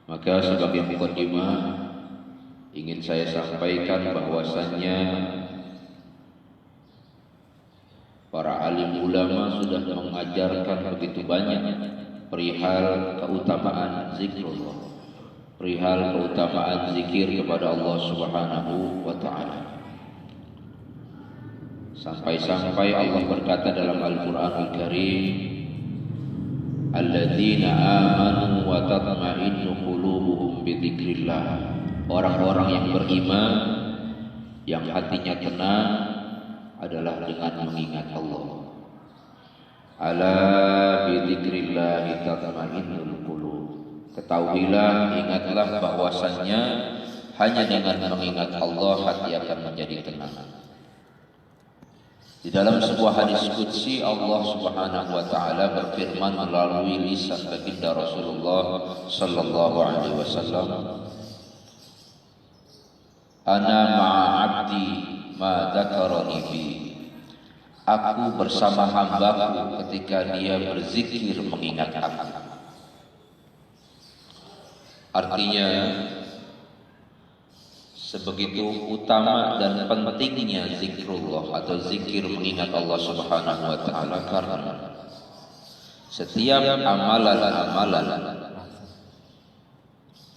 Maka sebagai mukadimah ingin saya sampaikan bahwasannya para alim ulama sudah mengajarkan begitu banyak perihal keutamaan zikrullah, perihal keutamaan zikir kepada Allah Subhanahu wa taala. Sampai-sampai Allah berkata dalam Al-Qur'anul Karim, alladzina amanu wa tatma'innu qulubuhum bidzikrillah. Orang-orang yang beriman yang hatinya tenang adalah dengan mengingat Allah. Ala bidzikrillah tatma'innul qulub. Ketahuilah, ingatlah bahwasannya hanya dengan mengingat Allah hati akan menjadi tenang. Di dalam sebuah hadis qudsi Allah Subhanahu wa taala berfirman melalui lisan baginda Rasulullah sallallahu alaihi wasallam, ana ma'a 'abdi ma dzakarani fi. Aku bersama hambaku ketika dia berzikir mengingat aku. Artinya sebegitu utama dan pentingnya zikrullah atau zikir mengingat Allah Subhanahu wa taala, karena setiap amalan-amalan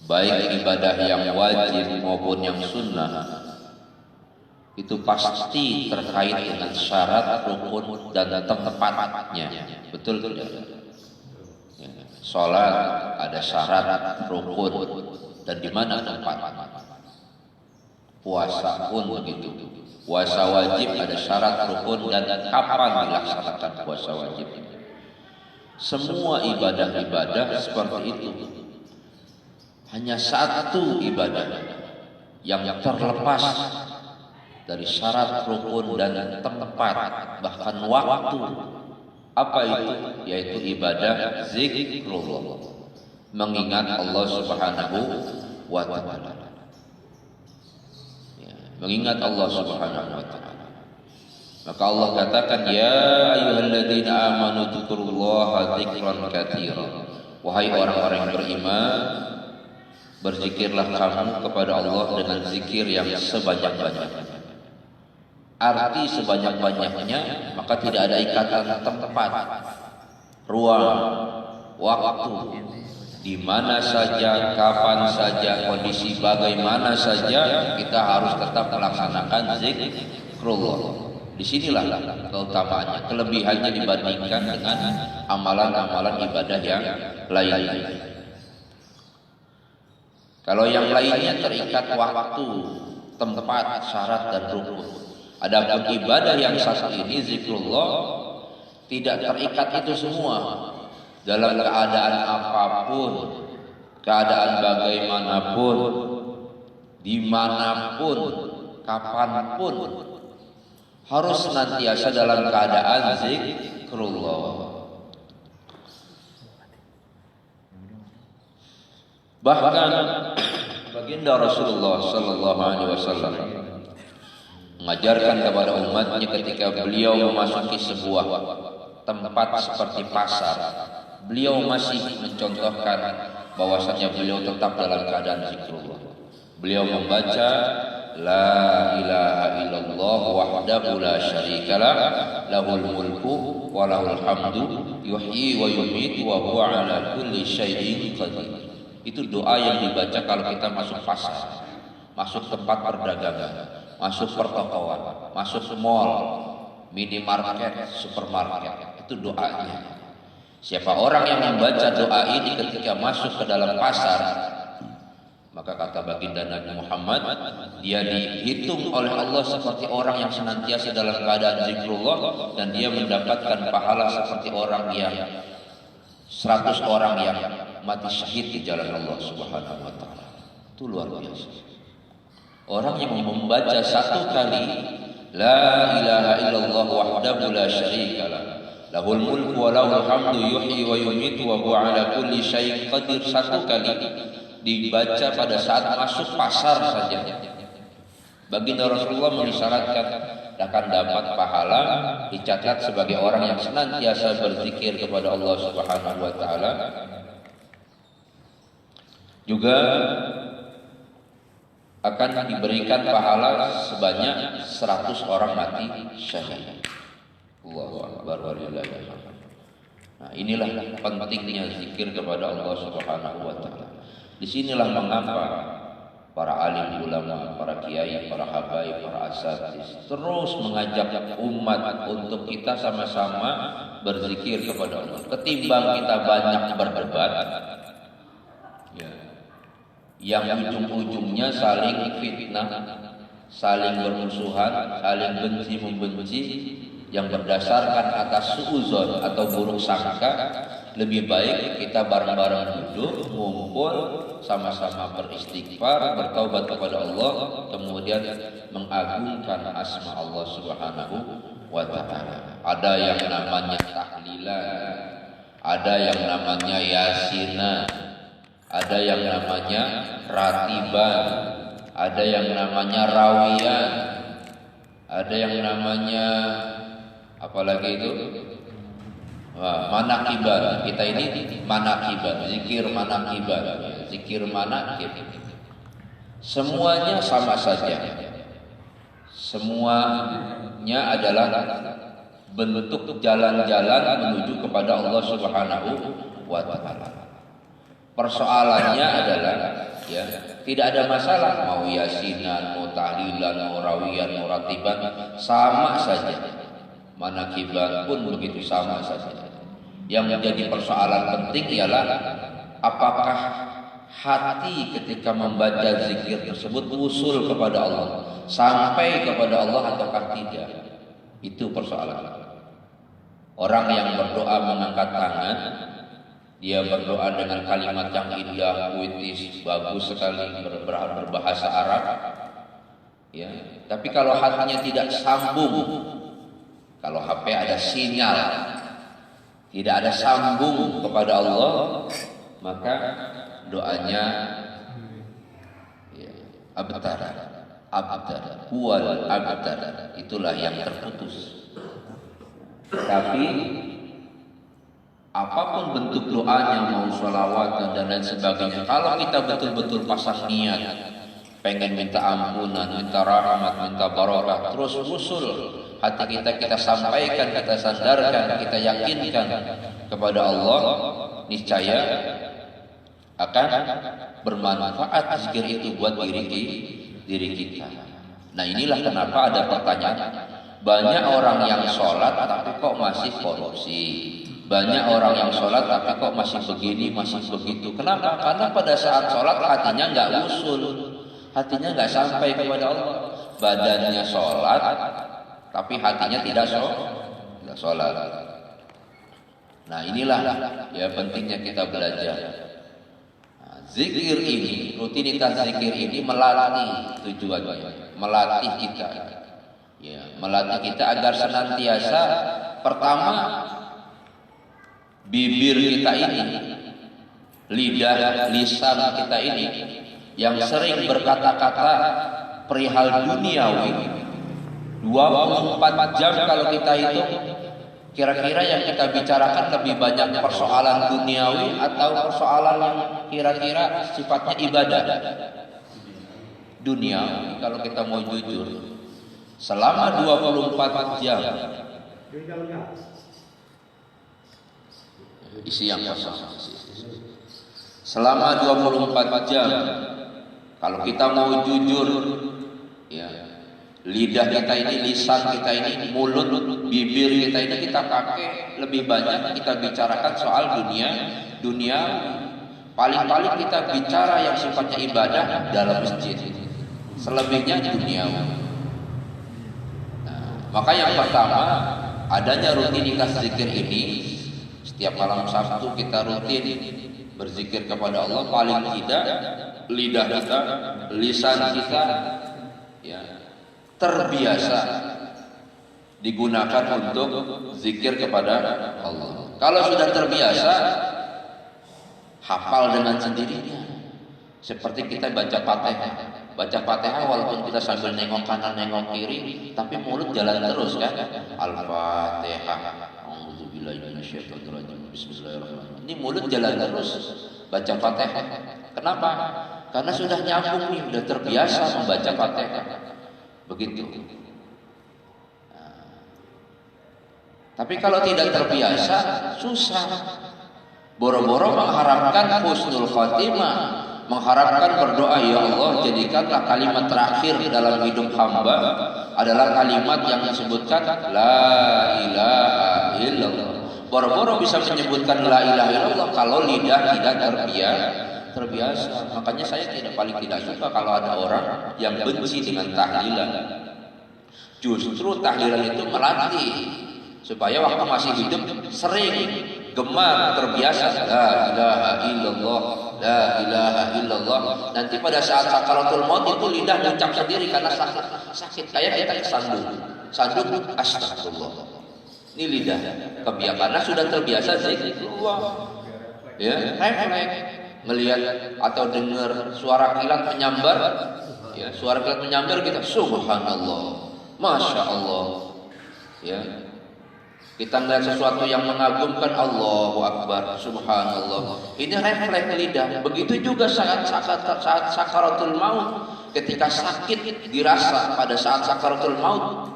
baik ibadah yang wajib maupun yang sunnah itu pasti terkait dengan syarat, rukun dan tempatnya. Betul tidak? Salat ada syarat, rukun dan di mana tempatnya. Puasa pun begitu. Puasa wajib ada syarat, rukun dan kapan dilaksanakan puasa wajib. Semua ibadah-ibadah seperti itu. Hanya satu ibadah yang terlepas dari syarat, rukun dan tempat, bahkan waktu. Apa itu? Yaitu ibadah zikrullah, mengingat Allah Subhanahu wa taala. Mengingat Allah Subhanahu wa taala. Maka Allah katakan, ya ayyuhalladzina amanu dzkurullaha dzikran katsiran. Wahai orang-orang yang beriman, berzikirlah kamu kepada Allah dengan zikir yang sebanyak-banyaknya. Arti sebanyak-banyaknya, maka tidak ada ikatan tempat, ruang, waktu. Di mana saja, kapan saja, kondisi bagaimana saja, kita harus tetap melaksanakan zikrullah. Disinilah keutamaannya, kelebihannya dibandingkan dengan amalan-amalan ibadah yang lain. Kalau yang lainnya terikat waktu, tempat, syarat dan rukun. Adapun ibadah yang satu ini zikrullah tidak terikat itu semua. Dalam keadaan apapun, keadaan bagaimanapun, dimanapun, kapanpun, harus senantiasa dalam keadaan zikrullah. Bahkan baginda Rasulullah sallallahu alaihi wasallam mengajarkan kepada umatnya ketika beliau memasuki sebuah tempat seperti pasar. Beliau masih mencontohkan bahwasanya beliau tetap dalam keadaan zikrullah. Beliau membaca la ilaha illallah wahdahu la syarikalah lahul mulku wa lahul hamdu yuhyi wa yumiitu wa huwa ala kulli syai'in qadir. Itu doa yang dibaca kalau kita masuk pasar, masuk tempat perdagangan, masuk pertokoan, masuk mall, minimarket, supermarket. Itu doanya. Siapa orang yang membaca doa ini ketika masuk ke dalam pasar, maka kata baginda Nabi Muhammad, dia dihitung oleh Allah seperti orang yang senantiasa dalam keadaan zikrullah, dan dia mendapatkan pahala seperti orang yang 100 orang yang mati syahid di jalan Allah Subhanahu wa taala. Itu luar biasa. Orang yang membaca satu kali la ilaha illallah wahdahu la syarikalah lahul mulku wa lahul hamdu yuhyi wa yumiitu wa huwa ala kulli syai'in qadir, satu kali dibaca pada saat masuk pasar saja, baginda Rasulullah mengisyaratkan akan dapat pahala, dicatat sebagai orang yang senantiasa berzikir kepada Allah Subhanahu wa taala Juga akan diberikan pahala sebanyak 100 orang mati syahid. Allahu akbar walillahil hamd. Nah, inilah pentingnya zikir kepada Allah Subhanahu wa taala. Disinilah mengapa para alim ulama, para kiai, para habaib, para asatidz terus mengajak umat untuk kita sama-sama berzikir kepada Allah. Ketimbang kita banyak berdebat, ya, yang ujung-ujungnya saling fitnah, saling bermusuhan, saling benci membenci, yang berdasarkan atas suuzon atau buruk sangka. Lebih baik kita bareng-bareng duduk, ngumpul, sama-sama beristighfar, bertaubat kepada Allah, kemudian mengagungkan asma Allah Subhanahu wa taala. Ada yang namanya tahlilan, ada yang namanya yasinan, ada yang namanya ratiban, ada yang namanya rawiyan, ada yang namanya apalagi itu manakiban. Kita ini manakiban, zikir manakiban, zikir manakib. Semuanya sama saja. Semuanya adalah bentuk jalan-jalan menuju kepada Allah Subhanahu wa taala. Persoalannya adalah, ya, tidak ada masalah mau yasinan, mau tahlilan, mau rawiyan, mau ratiban, sama saja. Manakiban pun begitu, sama saja. Yang menjadi persoalan penting ialah apakah hati ketika membaca zikir tersebut usul kepada Allah, sampai kepada Allah ataukah tidak. Itu persoalan. Orang yang berdoa mengangkat tangan, dia berdoa dengan kalimat yang indah, puitis, bagus sekali, berbahasa Arab, ya. Tapi kalau hatinya tidak sambung, kalau HP ada sinyal, tidak ada sambung kepada Allah, maka doanya, ya, abtar, huwal abtar, itulah yang terputus. Tapi apapun bentuk doanya, mau sholawat dan lain sebagainya, kalau kita betul-betul pasang niat, pengen minta ampunan, minta rahmat, minta barakah, terus usul hati kita sampaikan, kita sandarkan, kita yakinkan kepada Allah, niscaya akan bermanfaat zikir itu buat diri kita. Nah, inilah kenapa ada pertanyaan, banyak orang yang sholat tapi kok masih korupsi, banyak orang yang sholat tapi kok masih begini, masih begitu. Kenapa? Karena pada saat sholat hatinya nggak usul, hatinya nggak sampai kepada Allah. Badannya sholat tapi hatinya tidak sholat. Nah, inilah ya pentingnya kita belajar. Nah, zikir ini, rutinitas zikir ini melatih, tujuannya melatih kita, ya, melatih kita agar senantiasa, pertama, bibir kita ini, lidah, lisan kita ini yang sering berkata-kata perihal duniawi, 24 jam kalau kita hitung, kira-kira yang kita bicarakan lebih banyak persoalan duniawi atau persoalan yang kira-kira sifatnya ibadah. Dunia, kalau kita mau jujur, selama 24 jam isi yang kosong. Selama 24 jam, kalau kita mau jujur, ya, lidah kita ini, lisan kita ini, mulut, bibir kita ini kita pakai lebih banyak kita bicarakan soal dunia. Paling-paling kita bicara yang sifatnya ibadah dalam masjid, selebihnya dunia. Nah, maka yang pertama, adanya rutinitas zikir ini. Setiap malam Sabtu kita rutin berzikir kepada Allah, paling tidak lidah kita, lisan kita, ya, terbiasa digunakan untuk zikir kepada Allah. Kalau sudah terbiasa, hafal dengan sendirinya. Seperti kita baca Fatihah. Baca Fatihah walaupun kita sambil nengok kanan, nengok kiri, tapi mulut jalan terus kan. Al-Fatihah. A'udzubillahi minasyaitonirrajim. Bismillahirrahmanirrahim. Ini mulut jalan terus baca Fatihah. Kenapa? Karena sudah nyambung nih, sudah terbiasa membaca Fatihah. Begitu. Tapi kalau tidak terbiasa, susah. Boro-boro mengharapkan husnul khotimah, mengharapkan berdoa, ya Allah jadikanlah kalimat terakhir dalam hidup hamba adalah kalimat yang disebutkan la ilaha illallah. Boro-boro bisa menyebutkan la ilaha illallah kalau lidah tidak terbiasa. Makanya saya paling tidak suka kalau ada orang yang benci dengan tahlilan. Justru tahlilan itu melatih supaya waktu masih hidup sering, gemar, terbiasa la ilaha illallah, la ilaha illallah. Nanti pada saat sakaratul maut itu lidah ngucap sendiri karena sakit. Kayak kita sandung astagfirullah. Ini lidah kebiasaan karena sudah terbiasa zikrullah. Ya, refleks melihat atau dengar suara kilat menyambar, ya, suara kilat menyambar kita subhanallah, masya Allah, ya. Kita melihat sesuatu yang mengagumkan, Allahu Akbar, subhanallah. Ini refleks lidah. Begitu juga saat sakaratul maut, ketika sakit dirasa pada saat sakaratul maut,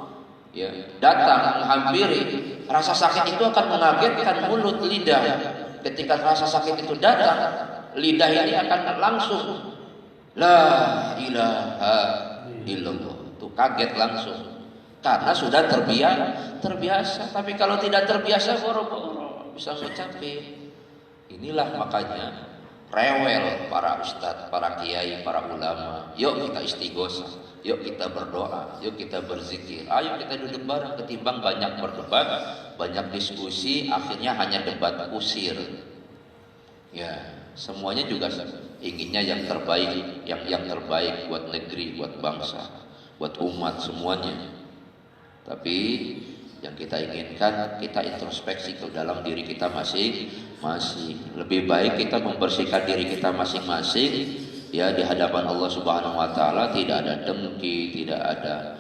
ya, datang menghampiri, rasa sakit itu akan mengagetkan mulut lidah. Ketika rasa sakit itu datang, lidah ini akan langsung la ilaha illallah. Itu kaget langsung. Karena sudah terbiasa. Tapi kalau tidak terbiasa, boro-boro bisa ngucapin. Inilah makanya rewel para ustadz, para kiai, para ulama. Yuk kita istighosah, yuk kita berdoa, yuk kita berzikir. Ayo kita duduk bareng, ketimbang banyak berdebat, banyak diskusi, akhirnya hanya debat kusir. Ya, semuanya juga inginnya yang terbaik, yang terbaik buat negeri, buat bangsa, buat umat semuanya. Tapi yang kita inginkan, kita introspeksi ke dalam diri kita masing-masing. Lebih baik kita membersihkan diri kita masing-masing, ya, di hadapan Allah Subhanahu wa taala, tidak ada dengki, tidak ada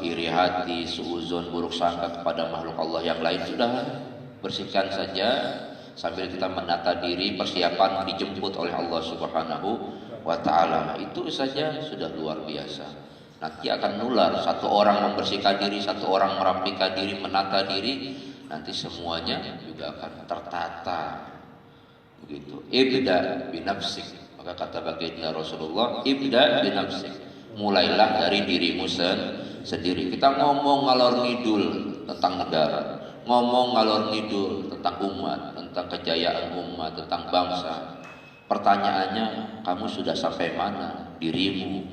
iri hati, suuzon, buruk sangka kepada makhluk Allah yang lain. Sudah bersihkan saja sambil kita menata diri, persiapan dijemput oleh Allah Subhanahu wa taala. Itu saja sudah luar biasa. Nanti akan nular, satu orang membersihkan diri, satu orang merapikan diri, menata diri, nanti semuanya juga akan tertata. Begitu. Ibda binafsik. Maka kata baginda Rasulullah, ibda binafsik. Mulailah dari dirimu sendiri. Kita ngomong ngalor ngidul tentang negara, ngomong ngalor ngidul tentang umat, tentang kejayaan umat, tentang bangsa. Pertanyaannya, kamu sudah sampai mana dirimu?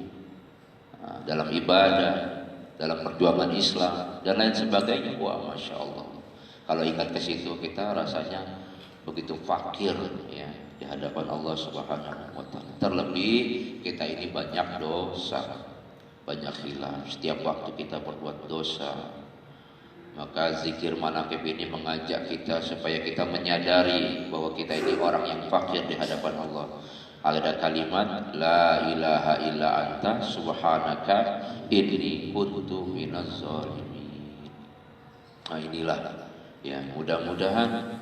Dalam ibadah, dalam perjuangan Islam dan lain sebagainya. Wah, masya Allah. Kalau ingat ke situ kita rasanya begitu fakir, ya, di hadapan Allah Subhanahu wa taala. Terlebih kita ini banyak dosa, banyak hilang. Setiap waktu kita berbuat dosa. Maka zikir manaqib ini mengajak kita supaya kita menyadari bahwa kita ini orang yang fakir di hadapan Allah. Ada kalimat la ilaha illa anta subhanaka inni kuntu minaz zalimin. Nah, inilah, ya, mudah-mudahan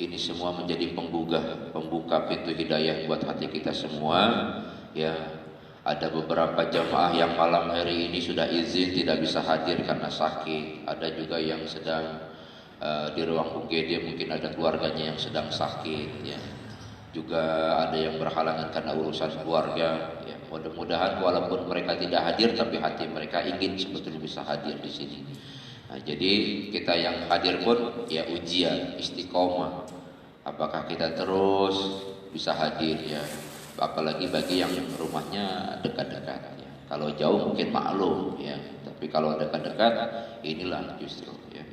ini semua menjadi pembuka pintu hidayah buat hati kita semua. Ya, ada beberapa jamaah yang malam hari ini sudah izin tidak bisa hadir karena sakit. Ada juga yang sedang di ruang UGD, mungkin ada keluarganya yang sedang sakit, ya. Juga ada yang berhalangan karena urusan keluarga, ya. Mudah-mudahan walaupun mereka tidak hadir, tapi hati mereka ingin sebetulnya bisa hadir di sini. Nah, jadi kita yang hadir pun, ya, ujian istiqomah. Apakah kita terus bisa hadir, ya? Apalagi bagi yang rumahnya dekat-dekat, ya. Kalau jauh mungkin maklum, ya. Tapi kalau dekat-dekat, inilah justru, ya.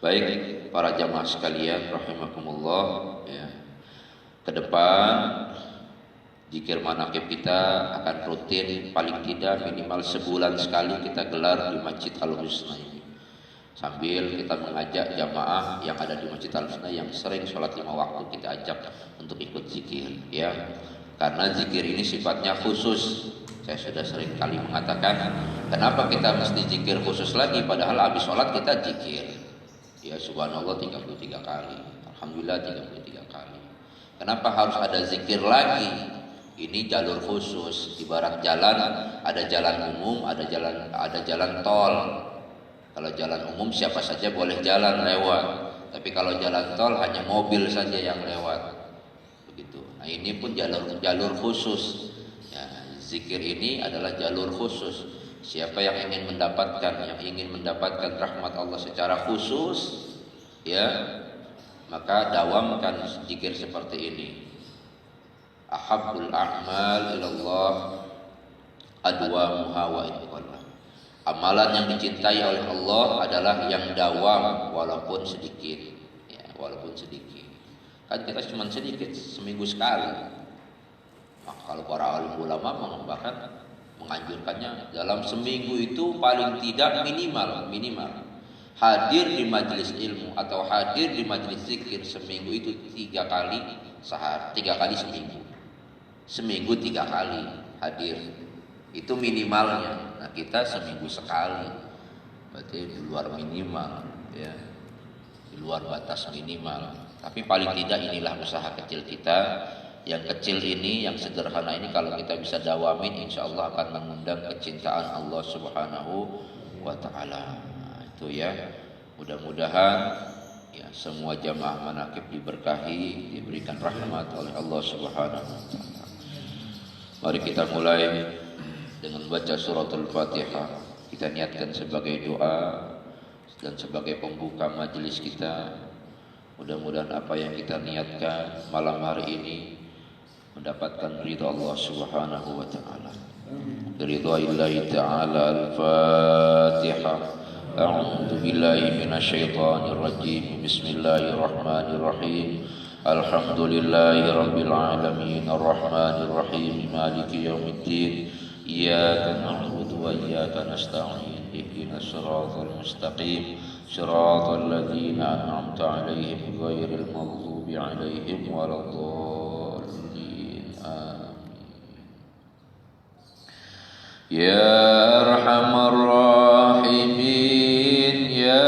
Baik para jamaah sekalian, rahimakumullah, ya. Ke depan zikir manaqib kita akan rutin, paling tidak minimal sebulan sekali kita gelar di Masjid Al-Husna ini. Sambil kita mengajak jamaah yang ada di Masjid Al-Husna yang sering sholat 5 waktu, kita ajak untuk ikut zikir, ya. Karena zikir ini sifatnya khusus. Saya sudah sering kali mengatakan, kenapa kita mesti zikir khusus lagi, padahal habis sholat kita zikir, ya, subhanallah 33 kali, alhamdulillah 33 kali. Kenapa harus ada zikir lagi? Ini jalur khusus. Ibarat jalan, ada jalan umum, ada jalan tol. Kalau jalan umum siapa saja boleh jalan lewat. Tapi kalau jalan tol hanya mobil saja yang lewat. Begitu. Nah, ini pun jalur khusus. Ya, zikir ini adalah jalur khusus. Siapa yang ingin mendapatkan rahmat Allah secara khusus, ya, maka dawamkan zikir seperti ini. Ahabbul a'mal ilallah adwamuha wa iqallah. Amalan yang dicintai oleh Allah adalah yang dawam walaupun sedikit, ya, walaupun sedikit. Kan kita cuma sedikit, seminggu sekali. Nah, kalau para alim ulama bahkan menganjurkannya dalam seminggu itu paling tidak minimal hadir di majelis ilmu atau hadir di majelis zikir seminggu itu 3 kali sehari, 3 kali seminggu 3 kali hadir, itu minimalnya. Nah, kita seminggu sekali, berarti di luar minimal, ya, di luar batas minimal. Tapi paling tidak inilah usaha kecil kita. Yang kecil ini, yang sederhana ini, kalau kita bisa dawamin, insya Allah akan mengundang kecintaan Allah Subhanahu wa Ta'ala. Itu ya, mudah-mudahan ya semua jamaah manaqib diberkahi, diberikan rahmat oleh Allah Subhanahu wa Ta'ala. Mari kita mulai dengan baca suratul Fatihah. Kita niatkan sebagai doa dan sebagai pembuka majelis kita. Mudah-mudahan apa yang kita niatkan malam hari ini mendapatkan ridha Allah Subhanahu wa Ta'ala. Ridha illahi ta'ala. Al-Fatihah. A'udzu billahi minasyaitonir rajim. Bismillahirrahmanirrahim. Alhamdulillahi rabbil alamin. Arrahmanir rahim. Maliki yaumiddin. Iyyaka na'budu wa iyyaka nasta'in. Ihdinas siratal mustaqim. Siratal ladzina an'amta 'alaihim ghairil maghdubi 'alaihim waladdallin. Ya Arhamar Rahimin, Ya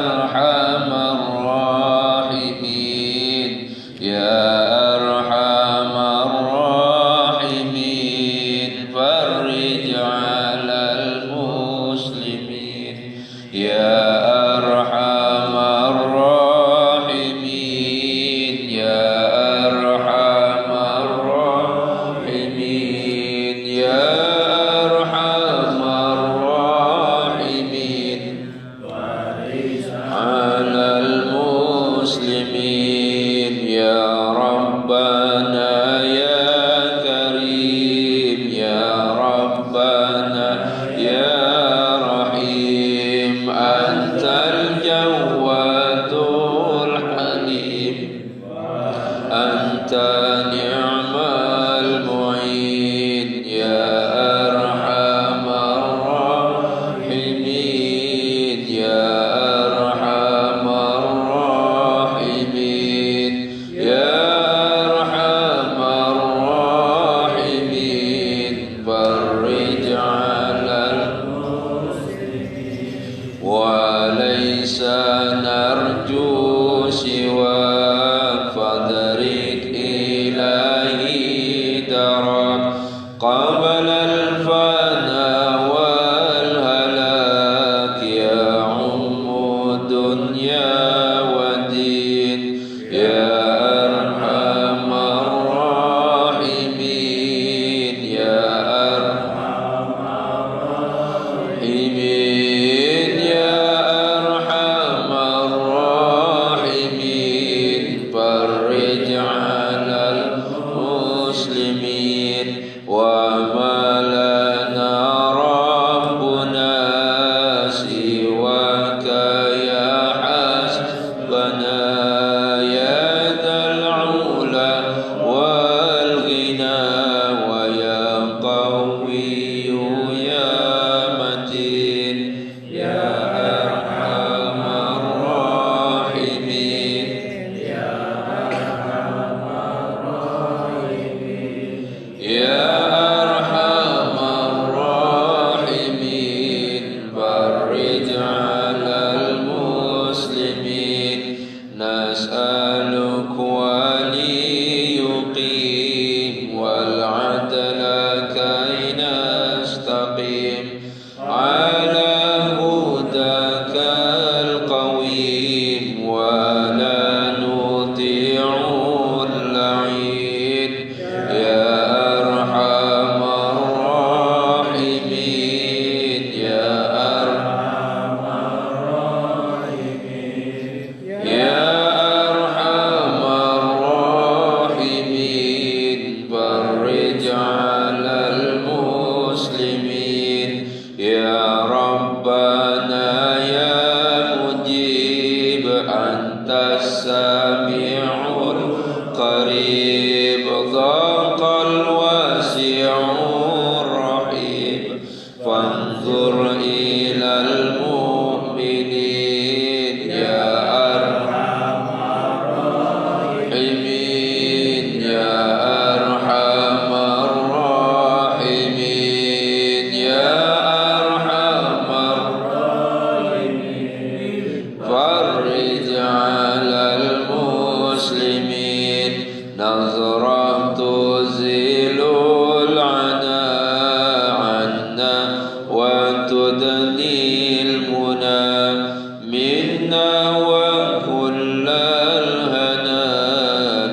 Arhamar Rahimin, Ya Arhamar Rahimin, farrij 'alal muslimin. Ya Arhamar Rahimin, Ya Arhamar Rahimin, Ya wa rabbakal wasi'ur rahim fanzur ilal mu'minin ya arhamar rahimin ya arhamar rahimin ya arhamar rahimin farij 'alal muslimin nazra tuzilul 'ana 'anna wa tudnil muna minna wa kullal hana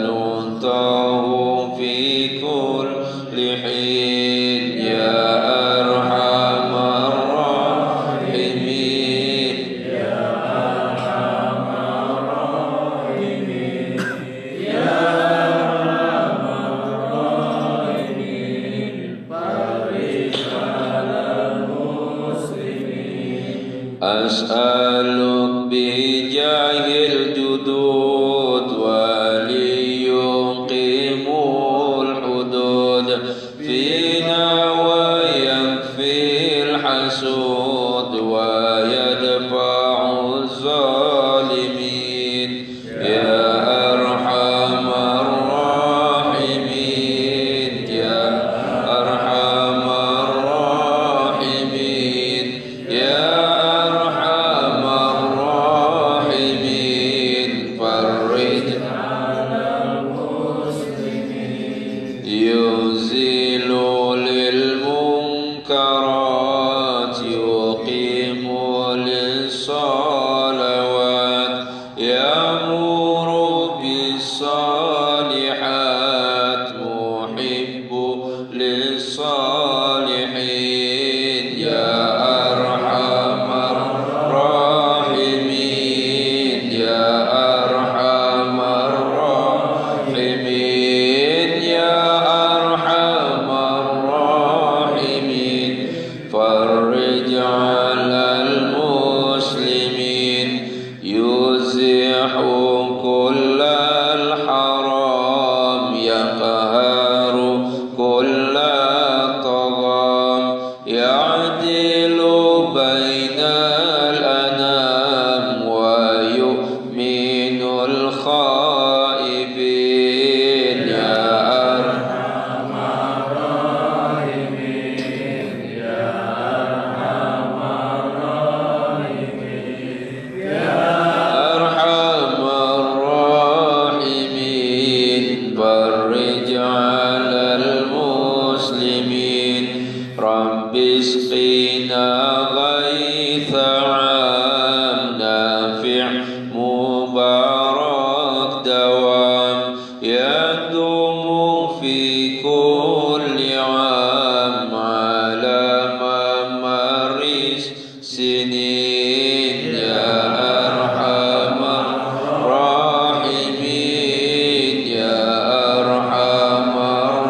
nuntahu fi kulli hin ya arhamar rahimin ya arhamar rahimin ya arhamar rahimin farij 'alal muslimin as'aluk bijahil judud waliyuqimul hudud fina wa yakfil hasud wa yadfa'u zalimin ya arhamar rahimin ya arhamar rahimin ya arhamar rahimin farij 'alal muslimin yuzilu lil munkarat yuqimu lis salawat ya'muru bis salihat muhibbu lis salihin ya arhamar rahimin ya arhamar rahimin ya arhamar rahimin farij 'alal muslimin yuzihu kullal haram yaqharu kullal tagham ya'dilu bainal anam wa yu'minul khaifin ya arhamar rahimin ya arhamar rahimin ya arhamar rahimin farij 'alal muslimin rabbis qina ghaitha 'am nafi' mubarak dawam yadumu fi kulli 'am 'ala mamaris sinin ya arhamar rahimin ya arhamar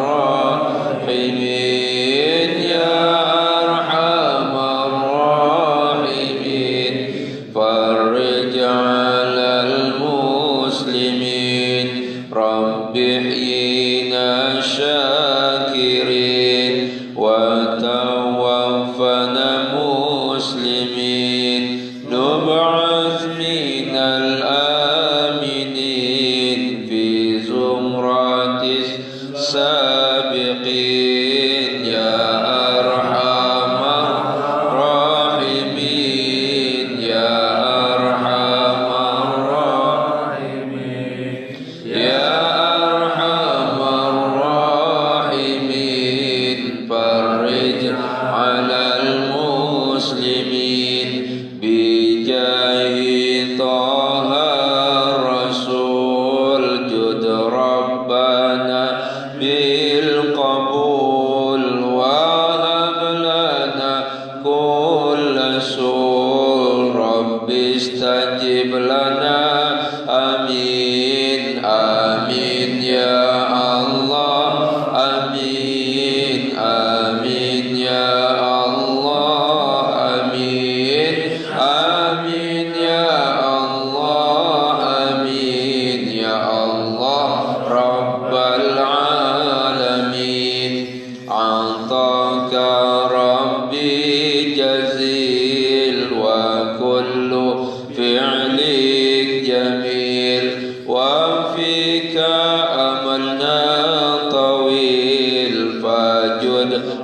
rahimin ya arhamar rahimin farij 'alal muslimin rabbi hina syakirin wa tawaffana muslimin nub'ath minal aminin fi zumratis sabiqin ya arhamar rahimin ya arhamar rahimin ya arhamar rahimin farij 'alal muslimin bijahi taha rasul jud rabbana bil qabul wa hab lana kulla sul rabbi istajib lana amin amin ya Allah amin amin ya Allah amin amin ya Allah amin ya Allah rabbal alamin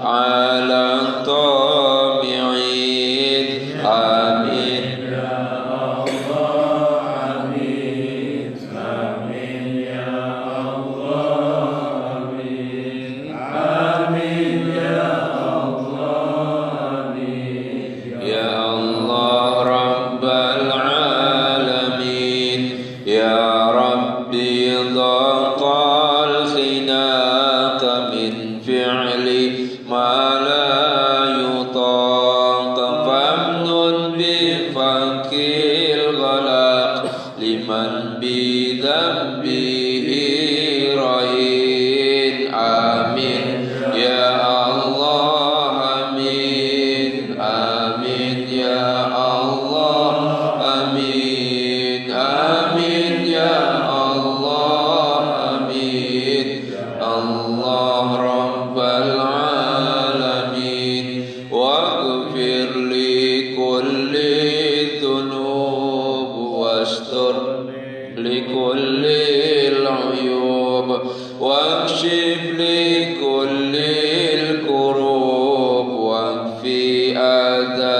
على الطامعين آمين يا الله رب العالمين يا ربي ضاق الخناق من فعل ما لا يطاق فامنن بفك الغلاق لمن بذنبه رهين آمين يا الله آمين آمين يا الله آمين آمين يا الله آمين الله رب العالمين واغفر لي كل الذنوب واستر لكل العيوب واكشف لكل الكروب واكفي أذى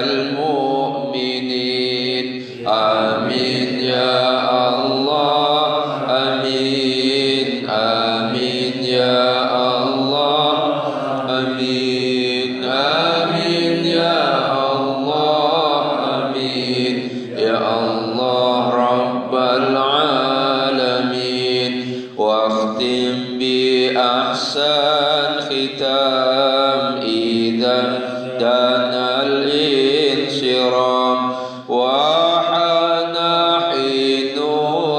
المؤمنين آمين يا الله آمين آمين يا الله آمين آمين يا الله آمين يا الله رب العالمين واختم بأحسن ختام إذا دنا الانصرام وحان حين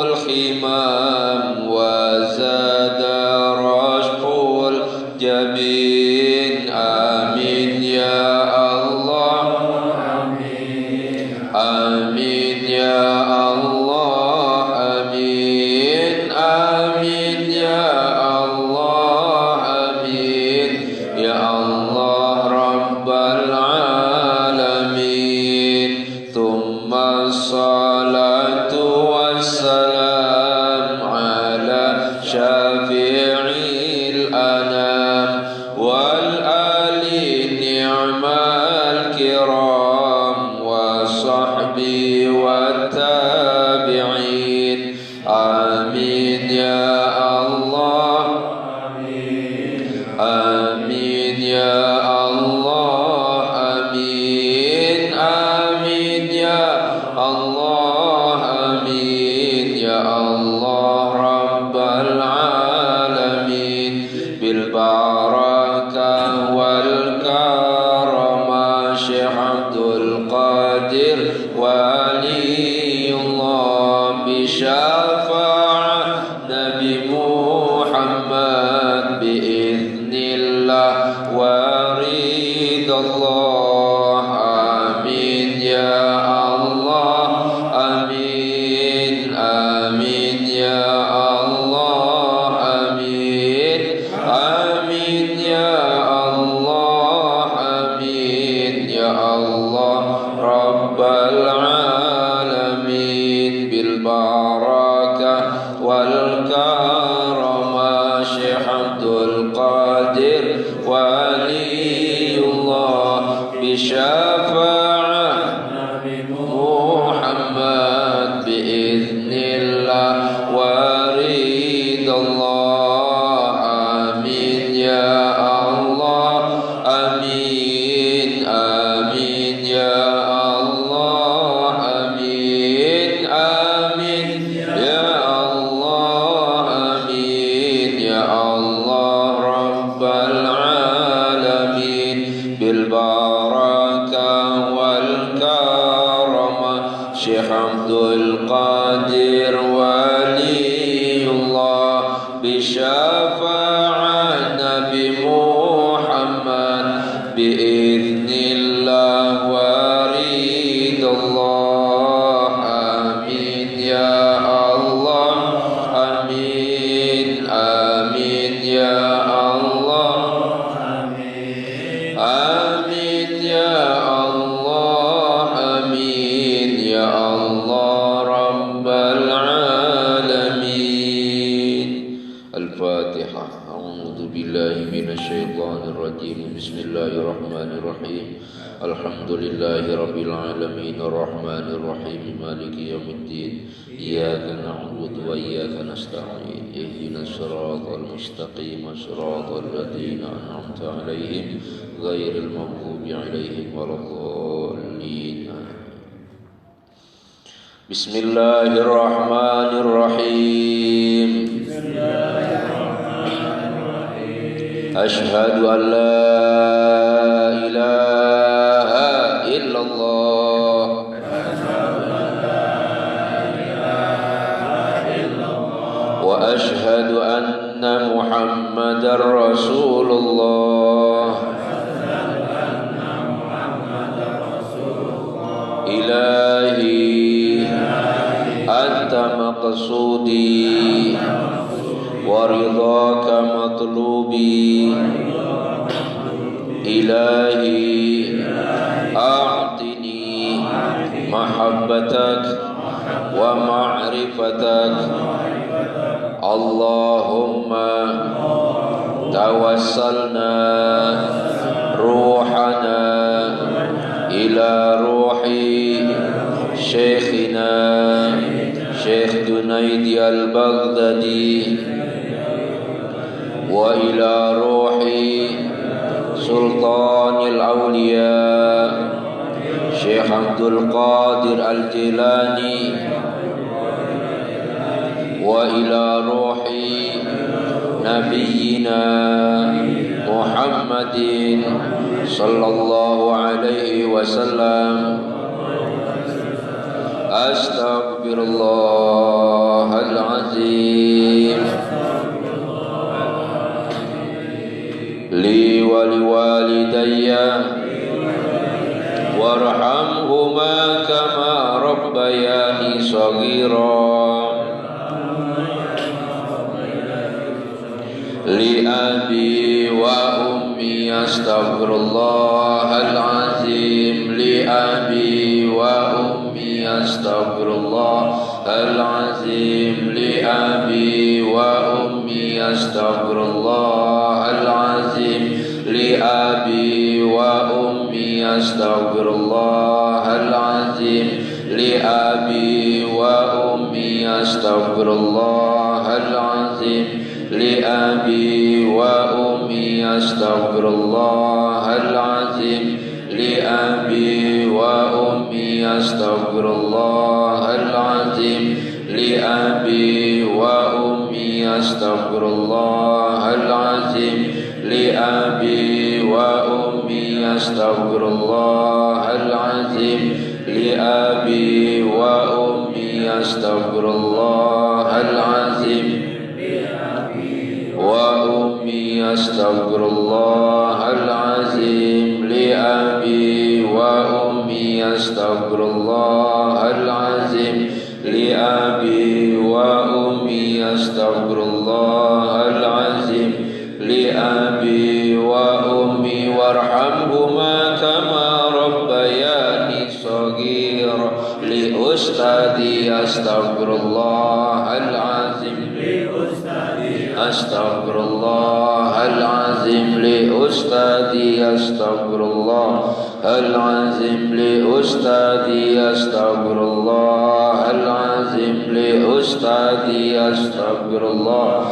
الخمام وزاد رشح الجبين آمين يا الله آمين يا الله آمين آمين يا الله آمين يا الله رب العالمين ثم الصلاة والسلام على شفيع الأنام والآل النعم الكرام وصحبه والتابعين آمين يا الله آمين يا الله آمين آمين يا الله آمين يا الله رب العالمين بالبركة والكرم شيخ عبد القادر ولي الله بشفاعة نبي محمد بإذن الله ورضا الله آمين يا الله آمين آمين يا الله آمين آمين يا الله آمين يا الله رب العالمين بالبركة والكرم شيخ عبد القادر ولي الله بشفاعة محمد بإذن الله ورضا الله آمين يا الله آمين آمين يا الله آمين آمين يا الله آمين يا الله رب العالمين بالبركة والكرم شيخ عبد القادر ولي الله بشفاعة نبي محمد بإذن الله ورضا الله آمين يا الله آمين آمين يا الله آمين يا الله آمين يا الله الشيطان الرجيم بسم الله الرحمن الرحيم الحمد لله رب العالمين الرحمن الرحيم مالك يوم الدين إياك نعبد وإياك نستعين اهدنا الصراط المستقيم صراط الذين أنعمت عليهم غير المغضوب عليهم ولا الضالين بسم الله الرحمن الرحيم أشهد أن لا إله إلا الله وأشهد أن محمدا رسول الله إلهي أنت مقصودي ورضاك مطلوبي إلهي أعطني محبتك ومعرفتك اللهم توسلنا روحنا إلى روح شيخنا شيخ جنيد البغدادي وإلى روح سلطان الأولياء شيخ عبد القادر الجيلاني وإلى روح نبينا محمد صلى الله عليه وسلم أستغفر الله العظيم لي ولوالدي وارحمهما كما ربياني صغيرا لأبي وأمي أستغفر الله العظيم لأبي وأمي أستغفر الله العظيم لأبي وأمي أستغفر الله العظيم لأبي وأمي أستغفر الله العظيم لأبي وأمي أستغفر الله العظيم لأبي وأمي أستغفر الله العظيم لأبي وأمي أستغفر الله العظيم لأبي وأمي أستغفر الله العظيم لأبي وأمي أستغفر الله العظيم لأبي وأمي أستغفر الله العظيم وأمي أستغفر الله العظيم لأبي وأمي أستغفر الله العظيم لأبي وأمي أستغفر الله العظيم لأبي وأمي وارحمهما كما ربياني صغيرا لأستاذي أستغفر الله العظيم أستغفر الله العظيم لأستاذي أستغفر الله العظيم لأستاذي أستغفر الله العظيم لأستاذي أستغفر الله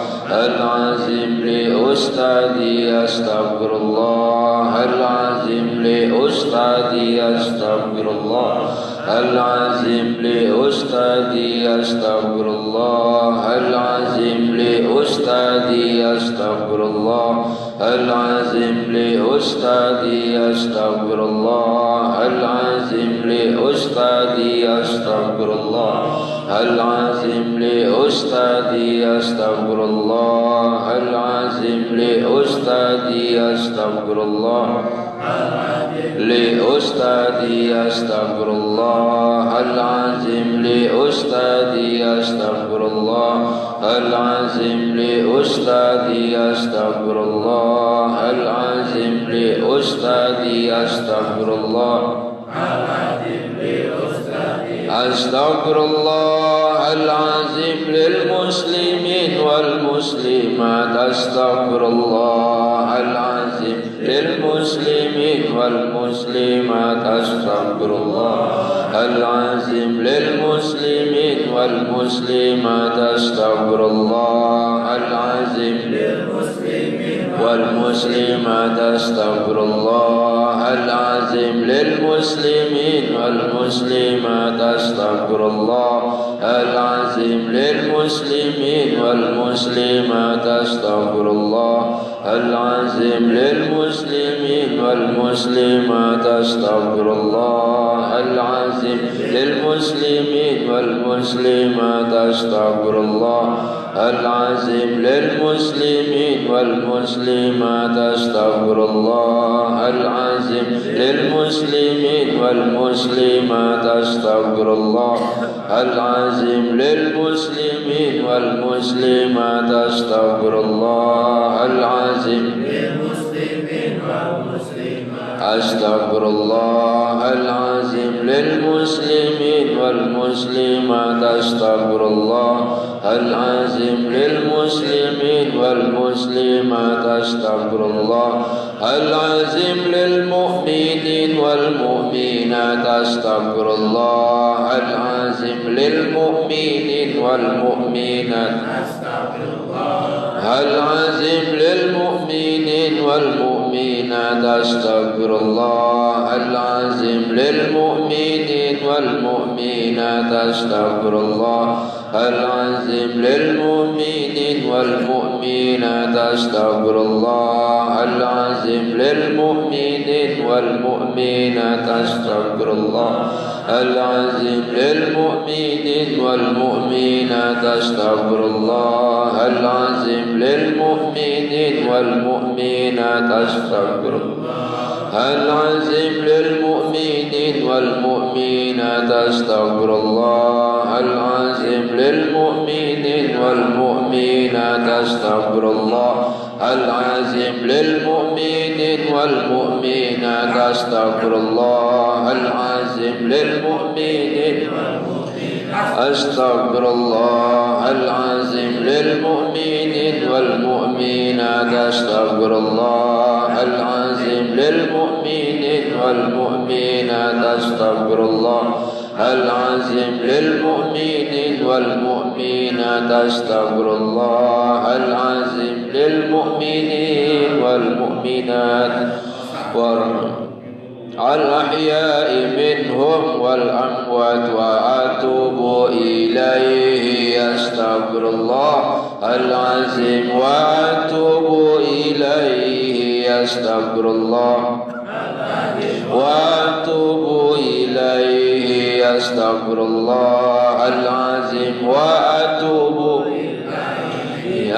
العظيم لأستاذي أستغفر الله العظيم لأستاذي أستغفر الله العظيم لأستاذي أستغفر الله العظيم لأستاذي أستغفر الله العظيم لأستاذي أستغفر الله العظيم لأستاذي أستغفر الله العظيم لأستاذي أستغفر الله العظيم لأستاذي أستغفر الله لأستاذي أستغفر الله العظيم لأستاذي أستغفر الله العظيم لأستاذي أستغفر الله العظيم لأستاذي أستغفر الله أستغفر الله العظيم للمسلمين والمسلمات أستغفر الله العظيم للمسلمين والمسلمات أستغفر الله العظيم للمسلمين والمسلمات أستغفر الله العظيم للمسلمين والمسلمات أستغفر الله العظيم للمسلمين والمسلمات أستغفر الله العظيم للمسلمين والمسلمات أستغفر الله العظيم للمسلمين والمسلمات أستغفر الله العظيم للمسلمين والمسلمات أستغفر الله العظيم للمسلمين والمسلمات أستغفر الله العظيم للمسلمين والمسلمات أستغفر الله العظيم للمسلمين والمسلمات أستغفر الله العظيم للمسلمين والمسلمات أستغفر الله العظيم للمسلمين والمسلمات أستغفر الله العظيم للمسلمين والمسلمات أستغفر الله العظيم للمؤمنين والمؤمنات أستغفر الله العظيم للمؤمنين والمؤمنات أستغفر الله العظيم للمؤمنين والمؤمنات أستغفر الله العظيم للمؤمنين والمؤمنات أستغفر الله العظيم للمؤمنين والمؤمنات أستغفر الله العظيم للمؤمنين والمؤمنات أستغفر الله العظيم للمؤمنين والمؤمنات أستغفر الله العظيم للمؤمنين والمؤمنات أستغفر الله العظيم للمؤمنين والمؤمنات أستغفر الله العظيم للمؤمنين والمؤمنات أستغفر الله العظيم للمؤمنين والمؤمنات أستغفر الله العظيم للمؤمنين أستغفر الله العظيم للمؤمنين والمؤمنات أستغفر الله العظيم للمؤمنين والمؤمنات أستغفر الله العظيم للمؤمنين والمؤمنات أستغفر الله العظيم للمؤمنين والمؤمنات الأحياء منهم والأموات وأتوب إليه أستغفر الله العظيم وأتوب إليه أستغفر الله وأتوب إليه أستغفر الله العظيم وأتوب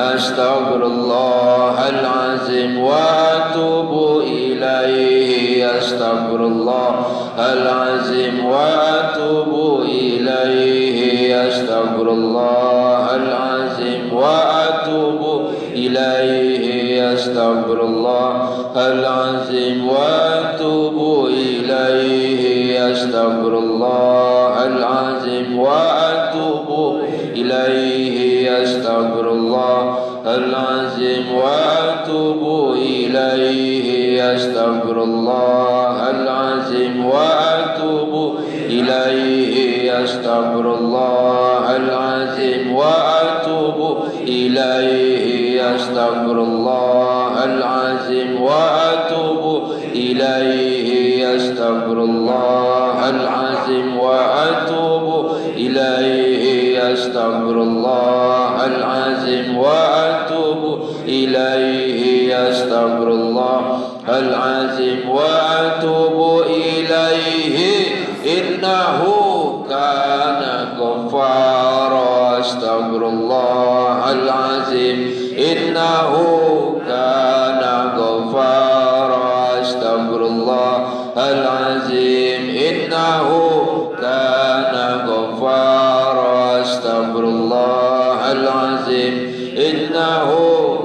أستغفر الله العظيم وأتوب إليه أستغفر الله العظيم وأتوب إليه أستغفر الله العظيم وأتوب إليه أستغفر الله العظيم وأتوب إليه أستغفر الله العظيم وأتوب إليه أستغفر الله العظيم وأتوب إليه أستغفر الله العظيم وأتوب إليه أستغفر الله العظيم وأتوب إليه أستغفر الله العظيم وأتوب إليه أستغفر الله العظيم وأتوب إليه أستغفر الله العظيم وأتوب إليه أستغفر الله العظيم وأتوب إليه إنه كان غفارا أستغفر الله العظيم إنه كان غفارا أستغفر الله العظيم إنه كان غفارا أستغفر الله العظيم إنه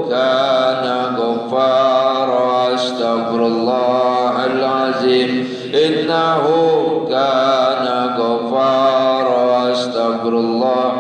كان غفارا أستغفر الله العظيم إنه كان غفارا astaghfirullah.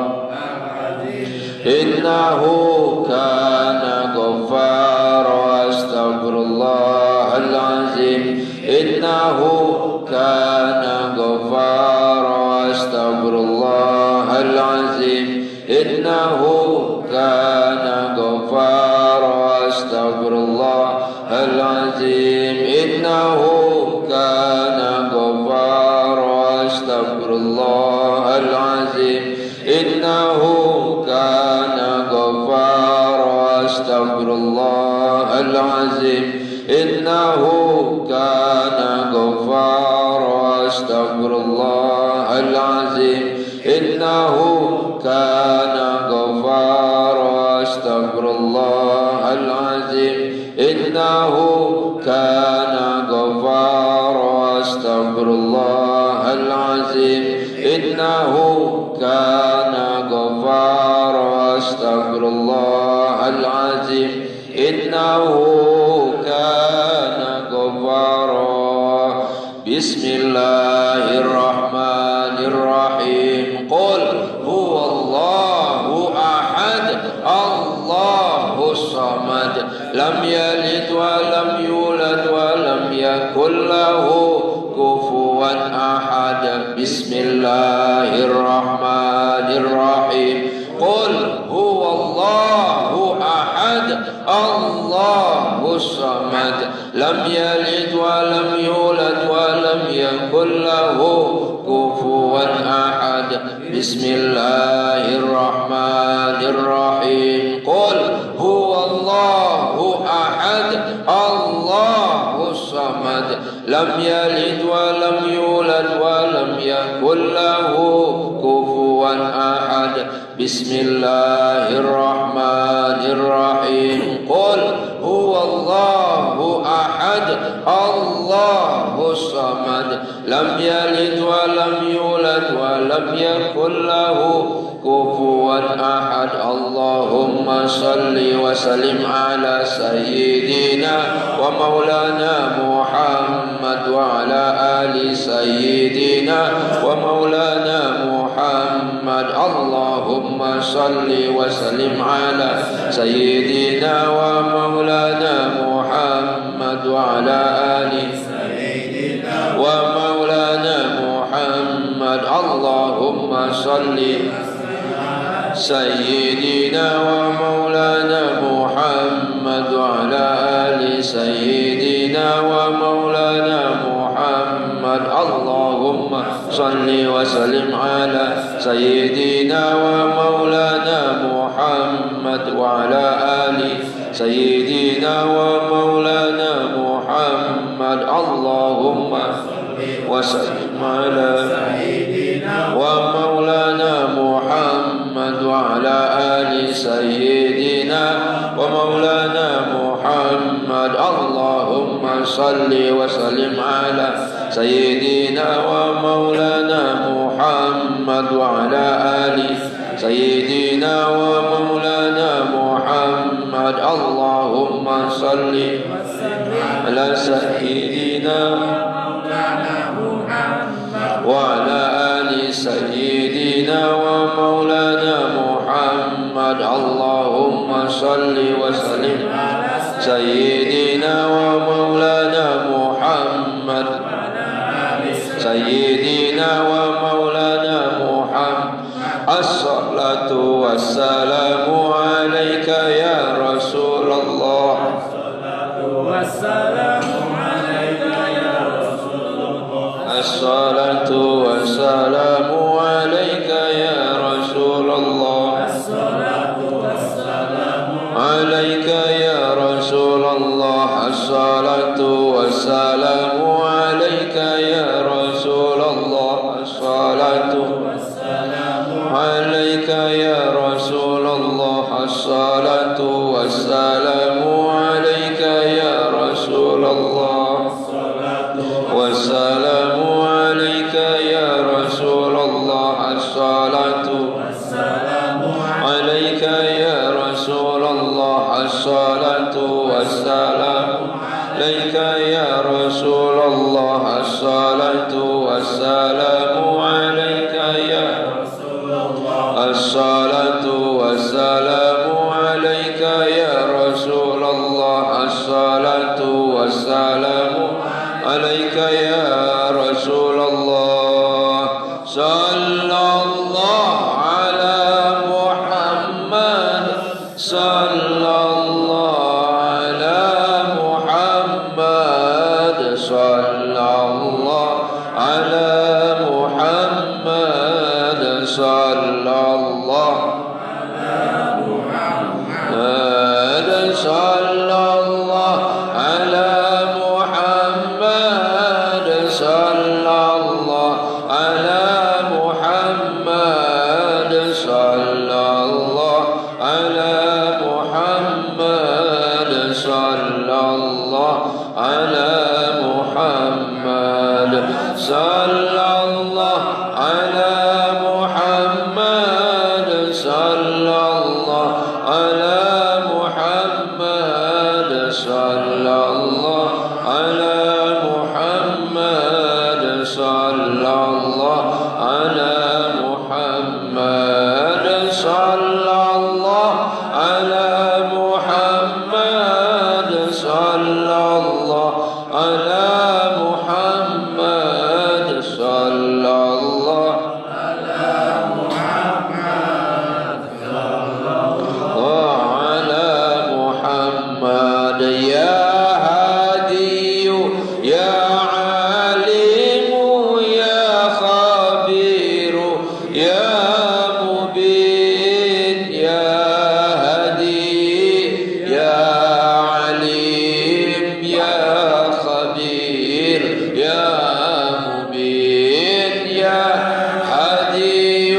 Innahu kana ghaffara astaghfirullahalazim. Innahu kana ghaffara astaghfirullahalazim. Innahu kana ghaffara astaghfirullahalazim. Innahu kana ghaffara astaghfirullahalazim. Innahu kana ghaffara astaghfirullahalazim. Innahu kana ghaffara astaghfirullahalazim. Innahu kana ghaffara astaghfirullahalazim. Innahu kana ghaffara astaghfirullahalazim. Innahu kana ghaffara astaghfirullahalazim. Innahu kana ghaffara. Bismillahirrahmanirrahim. Qul huwallahu ahad, Allahus samad, lam yalid wa lam yulad wa lam yakul lahu kufuwan ahad. Bismillahirrahmanirrahim. Qul huwallahu ahad, Allahus samad, lam yalid wa lam yulad wa lam yakul lahu kufuwan ahad. Bismillahirrahmanirrahim. Qul huwallahu ahad, Allahus samad, lam yalid wa lam yulad wa lam yakul lahu kufuwan ahad. Bismillahirrahmanirrahim. Qul huwallahu ahad, Allahus samad, lam yalid wa lam yulad wa lam yakul lahu kufuwan ahad. Allahumma salli wa sallim ala sayyidina wa maulana Muhammad wa ala ali sayyidina wa maulana Muhammad. Allahumma salli wa sallim ala sayyidina wa maulana Muhammad wa ala ali sayyidina wa maulana Muhammad. Allahumma salli sayyidina wa maulana Muhammad wa ala ali sayyidina wa maulana Muhammad. Allahumma salli wa sallim ala sayyidina wa maulana Muhammad wa ala ali sayyidina wa maulana Muhammad. Allahumma wa sallim ala sayyidina wa maulana Muhammad wa ala ali sayyidina wa maulana Muhammad. Allahumma salli wa sallim ala sayyidina wa maulana Muhammad wa ala ali sayyidina wa maulana Muhammad. Allahumma salli ala sayyidina wa ala ali sayyidina wa maulana Muhammad. Allahumma salli wa sallim ala sayyidina wa maulana Muhammad. Sayyidina wa maulana Muhammad. As-salatu wassalamu alayka ya Rasulullah. Wassalamu alayka ya Rasulullah. As-salatu wassalamu alayka ya Rasulullah. As-salatu wassalamu alayka ya Rasulullah. As-salatu wassalamu alayka ya Rasulullah. As-salatu wassalamu alayka ya Rasulullah. As-salatu wassalamu alayka ya Rasulullah. Wassalamu alayka ya Rasulullah. As-salatu wassalamu alayka ya Rasulullah. As-salatu wassalamu alayka ya Rasulullah. As-salatu wassalamu alayka ya Rasulullah. والسلام عليك يا رسول الله صلى الله على محمد صلى الله على محمد صلى الله على محمد صلى الله صلى الله على محمد صلى الله على محمد صلى الله على محمد صلى الله على محمد صلى الله على محمد صلى الله على محمد صلى الله على محمد صلى الله على محمد صلى الله على محمد صلى الله على محمد صلى الله وعلى محمد يا هادي يا عالم يا خبير يا مبين يا هادي يا عليم يا خبير يا مبين يا هادي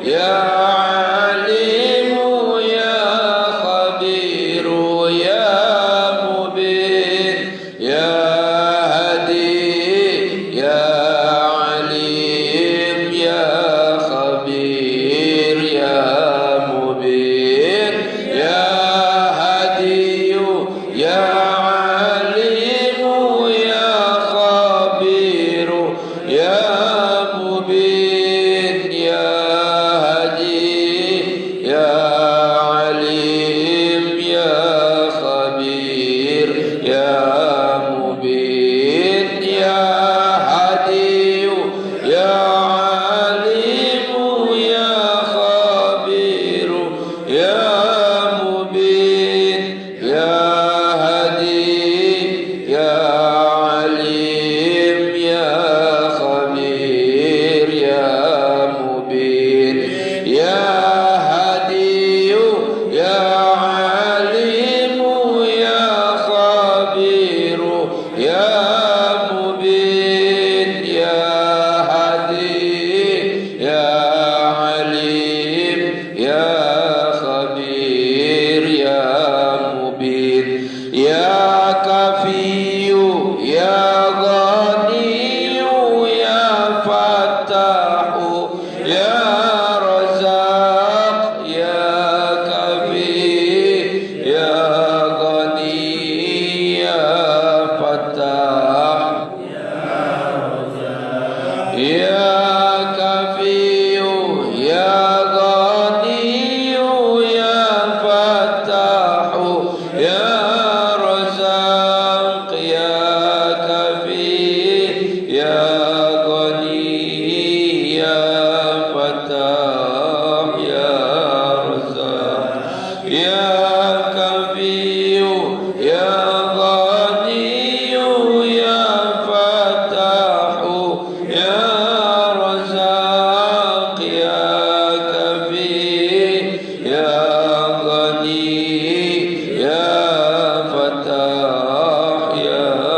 يا عليم يا خبير يا مبين يا هادي يا عليم يا خبير يا مبين يا هادي يا عليم يا خبير يا مبين يا هادي يا عليم يا خبير يا مبين يا هادي يا عليم يا خبير يا مبين يا هادي يا عليم يا خبير يا مبين يا هادي يا عليم يا خبير يا مبين يا هادي يا عليم يا خبير يا مبين يا كفي يا غني يا فتاح يا رزاق يا كفي يا غني يا فتاح يا كفي يا غني يا فتاح يا رزاق يا كفي يا غني يا فتاح يا رزاق يا كفي يا غني يا فتاح يا رزاق يا كفي يا غني يا فتاح يا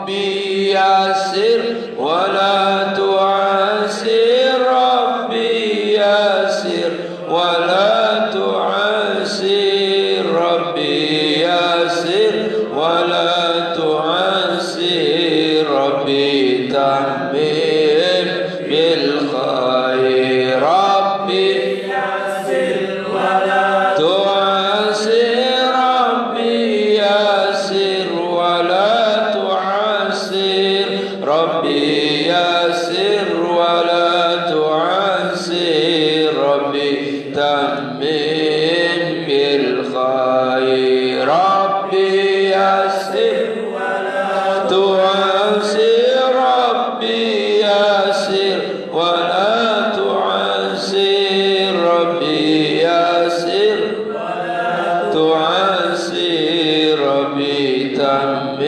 ربي يسر ولا تعسر ربي يسر ولا تعسر ربي يسر ولا تعسر ربي تمم بالخير ربي يسر ولا تعسر ربي يسر ولا تعسر ربي يسر ولا تعسر ربي تمم بالخير ربي يسر ولا تعسر ربي يسر ولا تعسر ربي يسر ولا تعسر ربي تمم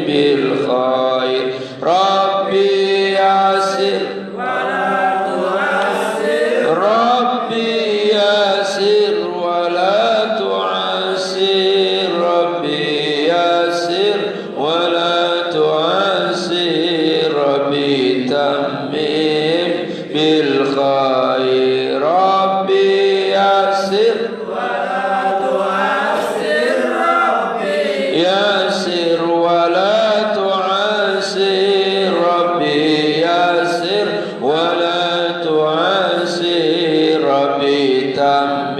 بالخير ربي يسر ولا تعسر ربي يسر ولا تعسر ربي يسر ولا تعسر ربي تمم بالخير ربي يسر ولا تعسر ربي يسر ولا تعسر ربي يسر ولا تعسر ربي تمم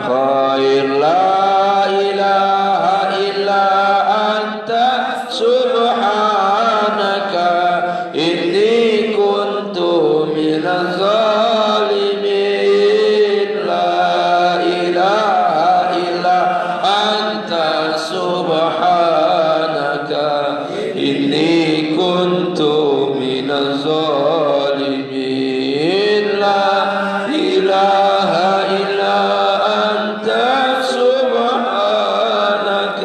خير لا إله إلا أنت سبحانك إني كنت من الظالمين لا إله إلا أنت سبحانك إني كنت من الظالمين لا إله إلا أنت سبحانك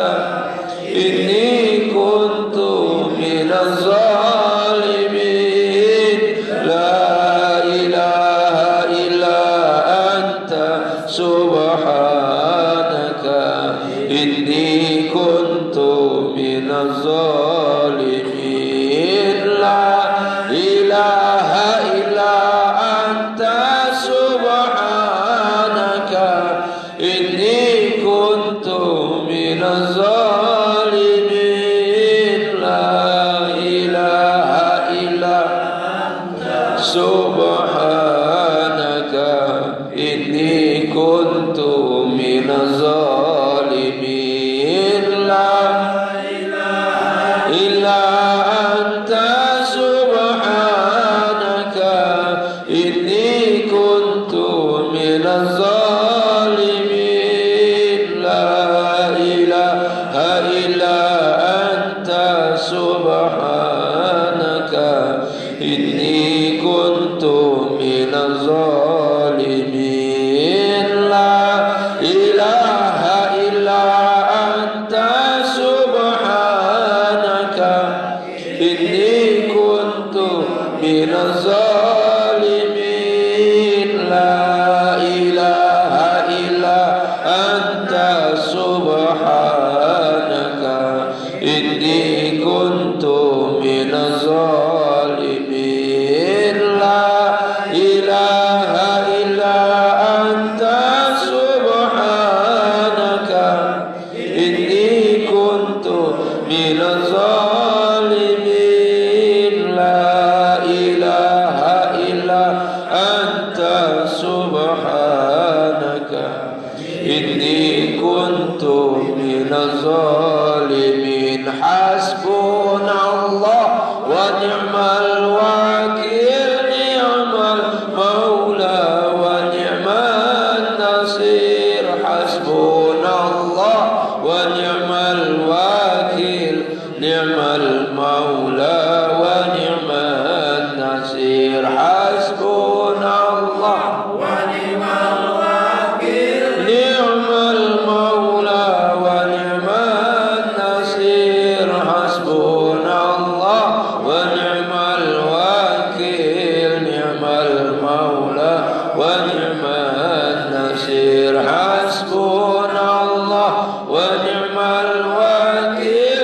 إني كنت من الظالمين لا إله إلا أنت سبحانك إني كنت من الظالمين لا إله إلا أنت سبحانك إني كنت من الظالمين لا إله إلا أنت سبحانك إني كنت من الظالمين لا إله إلا أنت سبحانك إني كنت من الظالمين لا إله إلا أنت سبحانك إني كنت من الظالمين لا إله إلا أنت سبحانك إني كنت من الظالمين لا إله إلا أنت سبحانك إني كنت من الظالمين لا إله إلا أنت سبحانك إني كنت من الظالمين لا إله إلا أنت سبحانك إني كنت من الظالمين حسبنا الله ونعم الوكيل نعم المولى ونعم النصير حسبنا الله ونعم الوكيل نعم المولى ونعم النصير حسبنا الله ونعم الوكيل نعم المولى ونعم النصير حسبنا الله ونعم الوكيل نعم المولى ونعم النصير حسبنا الله ونعم الوكيل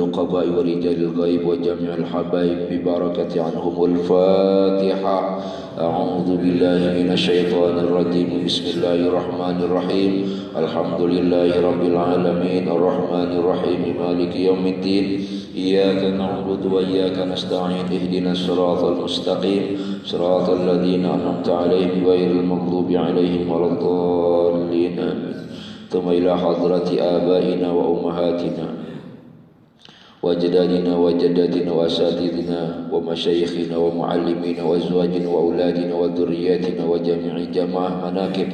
النقباء ورجال الغيب وجميع الحبايب ببركة عنهم الفاتحة. أعوذ بالله من الشيطان الرجيم. بسم الله الرحمن الرحيم. الحمد لله رب العالمين الرحمن الرحيم مالك يوم الدين. إياك نعبد وإياك نستعين. اهدنا الصراط المستقيم صراط الذين أنعمت عليهم غير المغضوب عليهم ولا الضالين آمين. ثم إلى حضرة آبائنا وأمهاتنا وأجدادنا وجداتنا وأساتذتنا ومشايخنا ومعلمينا وأزواجنا وأولادنا وذرياتنا وجميع جماعة مناكب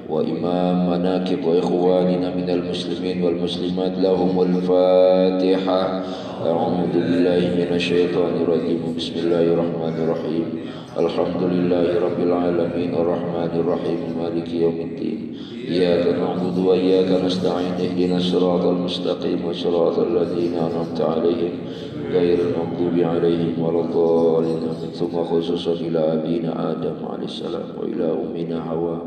وإمام مناكب وإخواننا من المسلمين والمسلمات لهم الفاتحة. أعوذ بالله من الشيطان الرجيم. بسم الله الرحمن الرحيم. الحمد لله رب العالمين الرحمن الرحيم مالك يوم الدين. إياك نعبد وإياك نستعين. اهدنا الصراط المستقيم صراط الذين أنعمت عليهم غير المغضوب عليهم ولا الضالين. ثم خصوصا إلى أبينا آدم عليه السلام وإلى أمنا حواء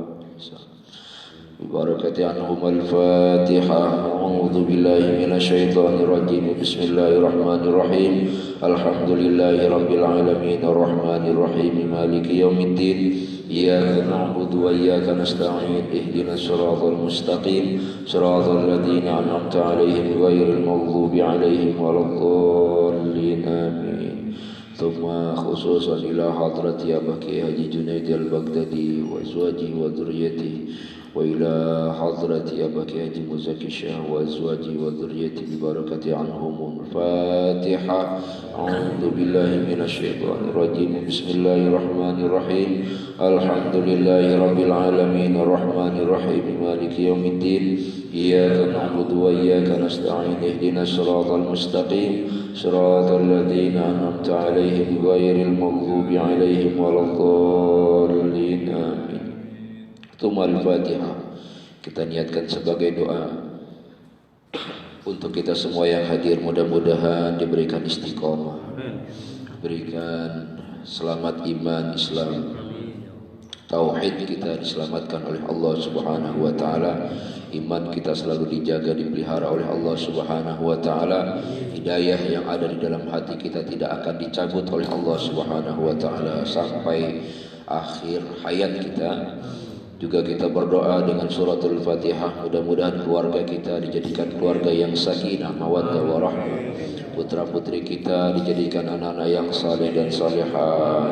ببركة عنهم الفاتحة. أعوذ بالله من الشيطان الرجيم. بسم الله الرحمن الرحيم. الحمد لله رب العالمين الرحمن الرحيم مالك يوم الدين. إياك نعبد وإياك نستعين. اهدنا الصراط المستقيم صراط الذين أنعمت عليهم غير المغضوب عليهم ولا الضالين آمين. ثم خصوصا إلى حضرة أباكي حاجي جنيد البغدادي وأزواجه وذريته وإلى حضرة أباكي حاجي مزكي الشاه وأزواجه وذريته ببركة عنهم الفاتحة. أعوذ بالله من الشيطان الرجيم. بسم الله الرحمن الرحيم. الحمد لله رب العالمين الرحمن الرحيم مالك يوم الدين. إياك نعبد وإياك نستعين. اهدنا الصراط المستقيم صراط الذين أنعمت عليهم غير المغضوب عليهم ولا الضالين آمين. ثم الفاتحة. Kita niatkan sebagai doa untuk kita semua yang hadir, mudah-mudahan diberikan istiqomah, berikan selamat iman Islam, tauhid kita diselamatkan oleh Allah Subhanahu wa taala, iman kita selalu dijaga, dipelihara oleh Allah Subhanahu wa taala, hidayah yang ada di dalam hati kita tidak akan dicabut oleh Allah Subhanahu wa taala sampai akhir hayat kita. Juga kita berdoa dengan suratul Fatihah, mudah-mudahan keluarga kita dijadikan keluarga yang sakinah, mawaddah warahmah. Putra-putri kita dijadikan anak-anak yang saleh dan salihah,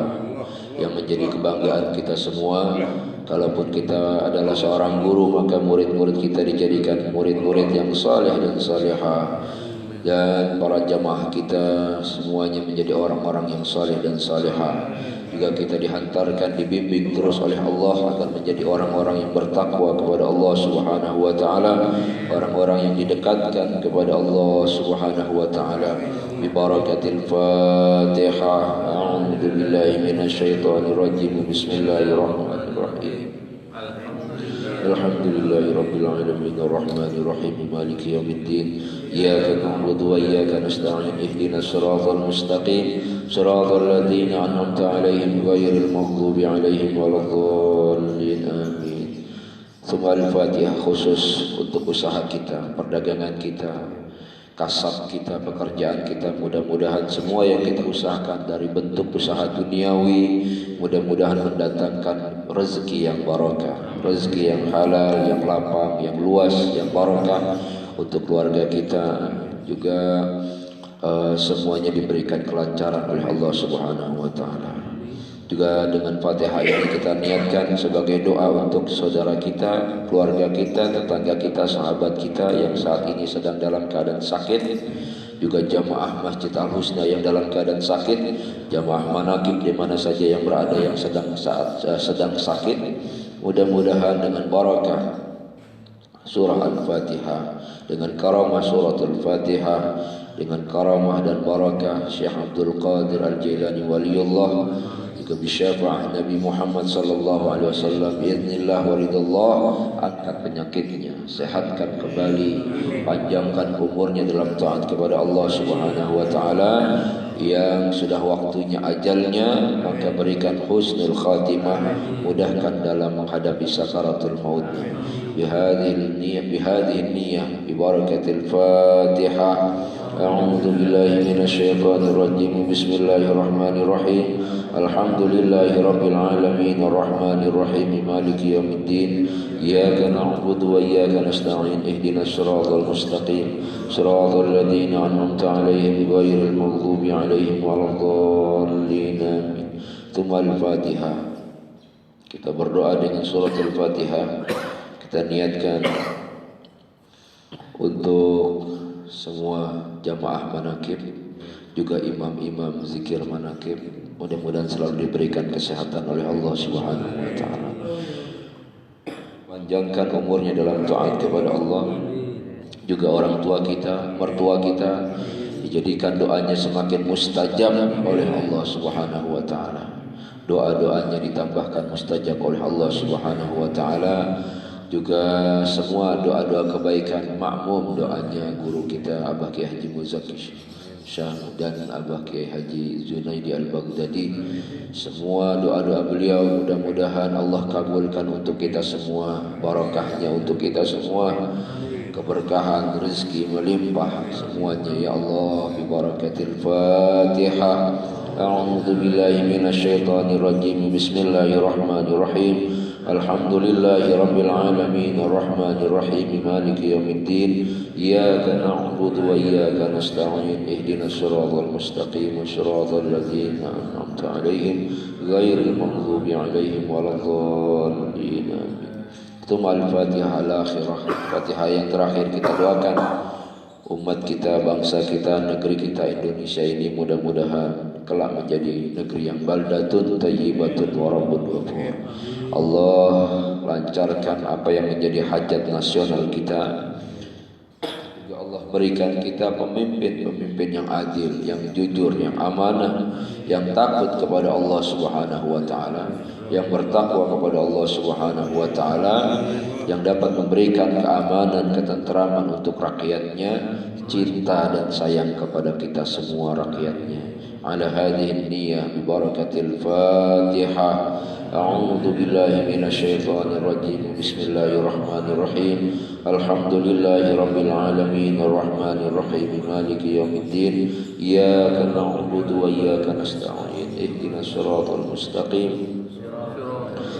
yang menjadi kebanggaan kita semua. Kalaupun kita adalah seorang guru, maka murid-murid kita dijadikan murid-murid yang saleh dan salihah. Dan para jamaah kita semuanya menjadi orang-orang yang saleh dan salihah. Juga kita dihantarkan, dibimbing terus oleh Allah agar menjadi orang-orang yang bertakwa kepada Allah Subhanahu wa taala, orang-orang yang didekatkan kepada Allah Subhanahu wa taala. Bi barakatil Fatihah. A'udzu billahi minasyaitonir rajim. Bismillahirrahmanirrahim. Alhamdulillahi rabbil alamin arrahmanir rahim maliki yaumiddin. Iyyaka na'budu wa iyyaka nasta'in. Ihdinas siratal mustaqim siratal ladzina an'amta 'alaihim ghairil maghdubi 'alaihim waladdallin amin. Tsumma al-Fatihah khusus untuk usaha kita, perdagangan kita, kasab kita, pekerjaan kita. Mudah-mudahan semua yang kita usahakan dari bentuk usaha duniawi, mudah-mudahan mendatangkan rezeki yang barakah, rezeki yang halal, yang lapang, yang luas, yang barakah untuk keluarga kita. Juga semuanya diberikan kelancaran oleh Allah Subhanahu wa taala. Juga dengan Fatihah ini kita niatkan sebagai doa untuk saudara kita, keluarga kita, tetangga kita, sahabat kita yang saat ini sedang dalam keadaan sakit. Juga jamaah Masjid Al-Husna yang dalam keadaan sakit, jamaah manakib di mana saja yang berada yang sedang sakit. Mudah-mudahan dengan barakah surah Al-Fatihah, dengan karamah suratul Fatihah, dengan karamah dan barakah Syekh Abdul Qadir Al-Jailani waliullah, juga bisyafaat Nabi Muhammad sallallahu alaihi wasallam, biiznillah waridallah, angkat penyakitnya, sehatkan kembali, panjangkan umurnya dalam taat kepada Allah Subhanahu wa taala. Yang sudah waktunya ajalnya, maka berikan husnul khatimah, mudahkan dalam menghadapi sakaratul maut. Bihadhihi niyyah bi barakatil Fatihah. أعوذ بالله من الشيطان الرجيم بسم الله الرحمن الرحيم الحمد لله رب العالمين الرحمن الرحيم مالك يوم الدين إياك نعبد وإياك نستعين اهدنا الصراط المستقيم صراط الذين أنعمت عليهم غير المغضوب عليهم ولا الضالين آمين. ثم الفاتحة. Kita berdoa dengan surat Al-Fatihah. Kita niatkan untuk semua jamaah manakib, juga imam-imam zikir manakib, mudah-mudahan selalu diberikan kesehatan oleh Allah Subhanahu wa taala. Panjangkan umurnya dalam taat kepada Allah. Juga orang tua kita, mertua kita, dijadikan doanya semakin mustajab oleh Allah Subhanahu wa taala. Doa-doanya ditambahkan mustajab oleh Allah Subhanahu wa taala. Juga semua doa-doa kebaikan makmum doanya guru kita Abah Kiai Haji Muzaki Syah dan Abah Kiai Haji Zunaidi Al-Baghdadi. Semua doa-doa beliau mudah-mudahan Allah kabulkan untuk kita semua, barakahnya untuk kita semua, keberkahan rezeki melimpah semuanya ya Allah bi barakatil Fatihah. A'udzu billahi minasyaitonir rajim. Bismillahirrahmanirrahim. Alhamdulillahi rabbil alamin arrahmanir rahim maliki yaumiddin iyyaka na'budu wa iyyaka nasta'in ihdinas siratal mustaqim siratal ladzina an'amta 'alaihim ghairil maghdubi 'alaihim waladdallin amin. Al-Fatihah al-akhirah. Fatihah yang terakhir kita doakan umat kita, bangsa kita, negeri kita Indonesia ini mudah-mudahan kelak menjadi negeri yang baldatun thayyibatun wa rabbun ghafur. Allah lancarkan apa yang menjadi hajat nasional kita. Juga Allah berikan kita pemimpin yang adil, yang jujur, yang amanah, yang takut kepada Allah Subhanahu wa taala, yang bertakwa kepada Allah Subhanahu wa taala, yang dapat memberikan keamanan, ketenteraman untuk rakyatnya, cinta dan sayang kepada kita semua rakyatnya. Ala hadhihi niyyah bi barakatil Fatihah. A'udzu billahi minasyaitonir rajim. Bismillahirrahmanirrahim. Alhamdulillahi rabbil alamin arrahmanir rahim maliki yaumiddin iyyaka na'budu wa iyyaka nasta'in ihdinas siratal mustaqim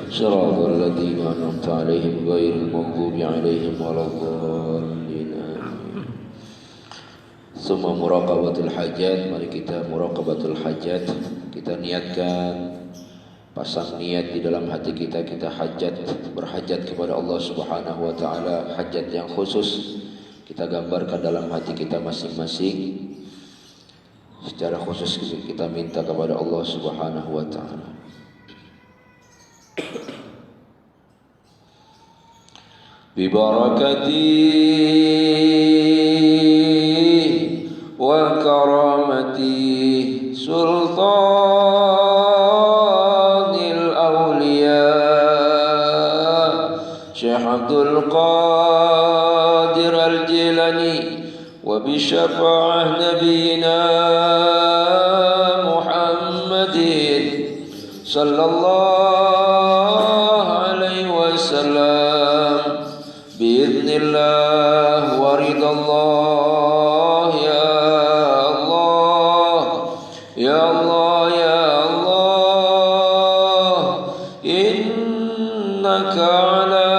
siratal ladzina an'amta 'alaihim ghairil maghdubi 'alaihim waladdallin. Semua muraqabatul hajat. Mari kita muraqabatul hajat. Kita niatkan, pasang niat di dalam hati kita, kita hajat, berhajat kepada Allah Subhanahu wa taala, hajat yang khusus kita gambarkan dalam hati kita masing-masing. Secara khusus kita minta kepada Allah Subhanahu wa taala. Bi barakati wa karamati sultanil awliya Syekh Abdul Qadir Al-Jilani wa bi syafa'ah nabiyina Muhammadin sallallahu alaihi wasallam biidznillah wa ridallah. Ya Allah, ya Allah, innaka ala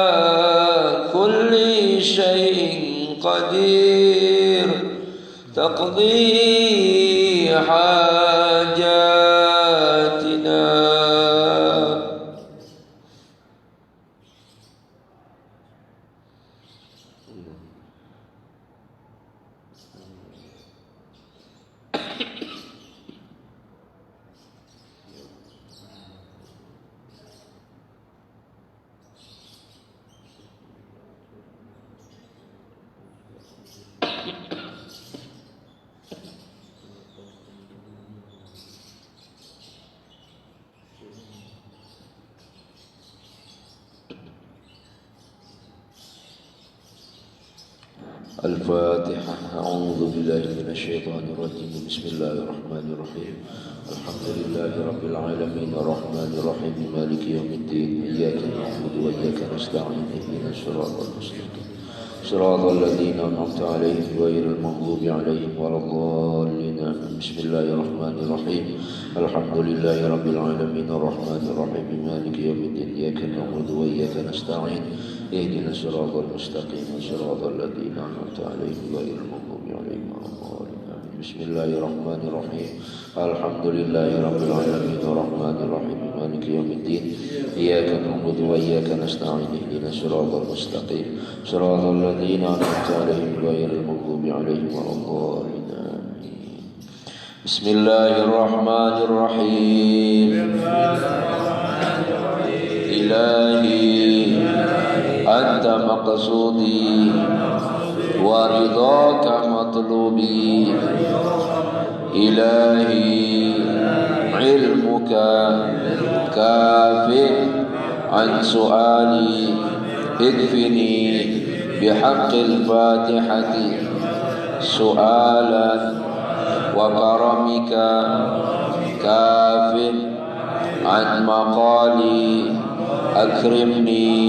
kulli syai'in qadir, taqdi hajatina. Al-Fatihah. A'udzu billahi minasyaitonir rajim. Bismillahirrahmanirrahim. Alhamdulillahi rabbil alamin arrahmanir rahim maliki yaumiddin iyyaka na'budu wa iyyaka nasta'in ihdinas siratal mustaqim صراط الذين أنعمت عليهم غير المغضوب عليهم ولا الضالين. بسم الله الرحمن الرحيم. الحمد لله رب العالمين الرحمن الرحيم مالك يوم الدين إياك نعبد وإياك نستعين اهدنا الصراط المستقيم صراط الذين أنعمت عليهم غير المغضوب عليهم ولا الضالين. بسم الله الرحمن الرحيم. الحمد لله رب العالمين الرحمن الرحيم مالك يوم الدين إياك نعبد وإياك نستعين اهدنا الصراط المستقيم صراط الذين أنعمت عليهم غير المغضوب عليهم ولا الضالين. بسم الله الرحمن الرحيم. إلهي أنت مقصودي ورضاك مطلوبي. إلهي علمك كاف عن سؤالي اكفني بحق الفاتحة سؤالا وكرمك كاف عن مقالي أكرمني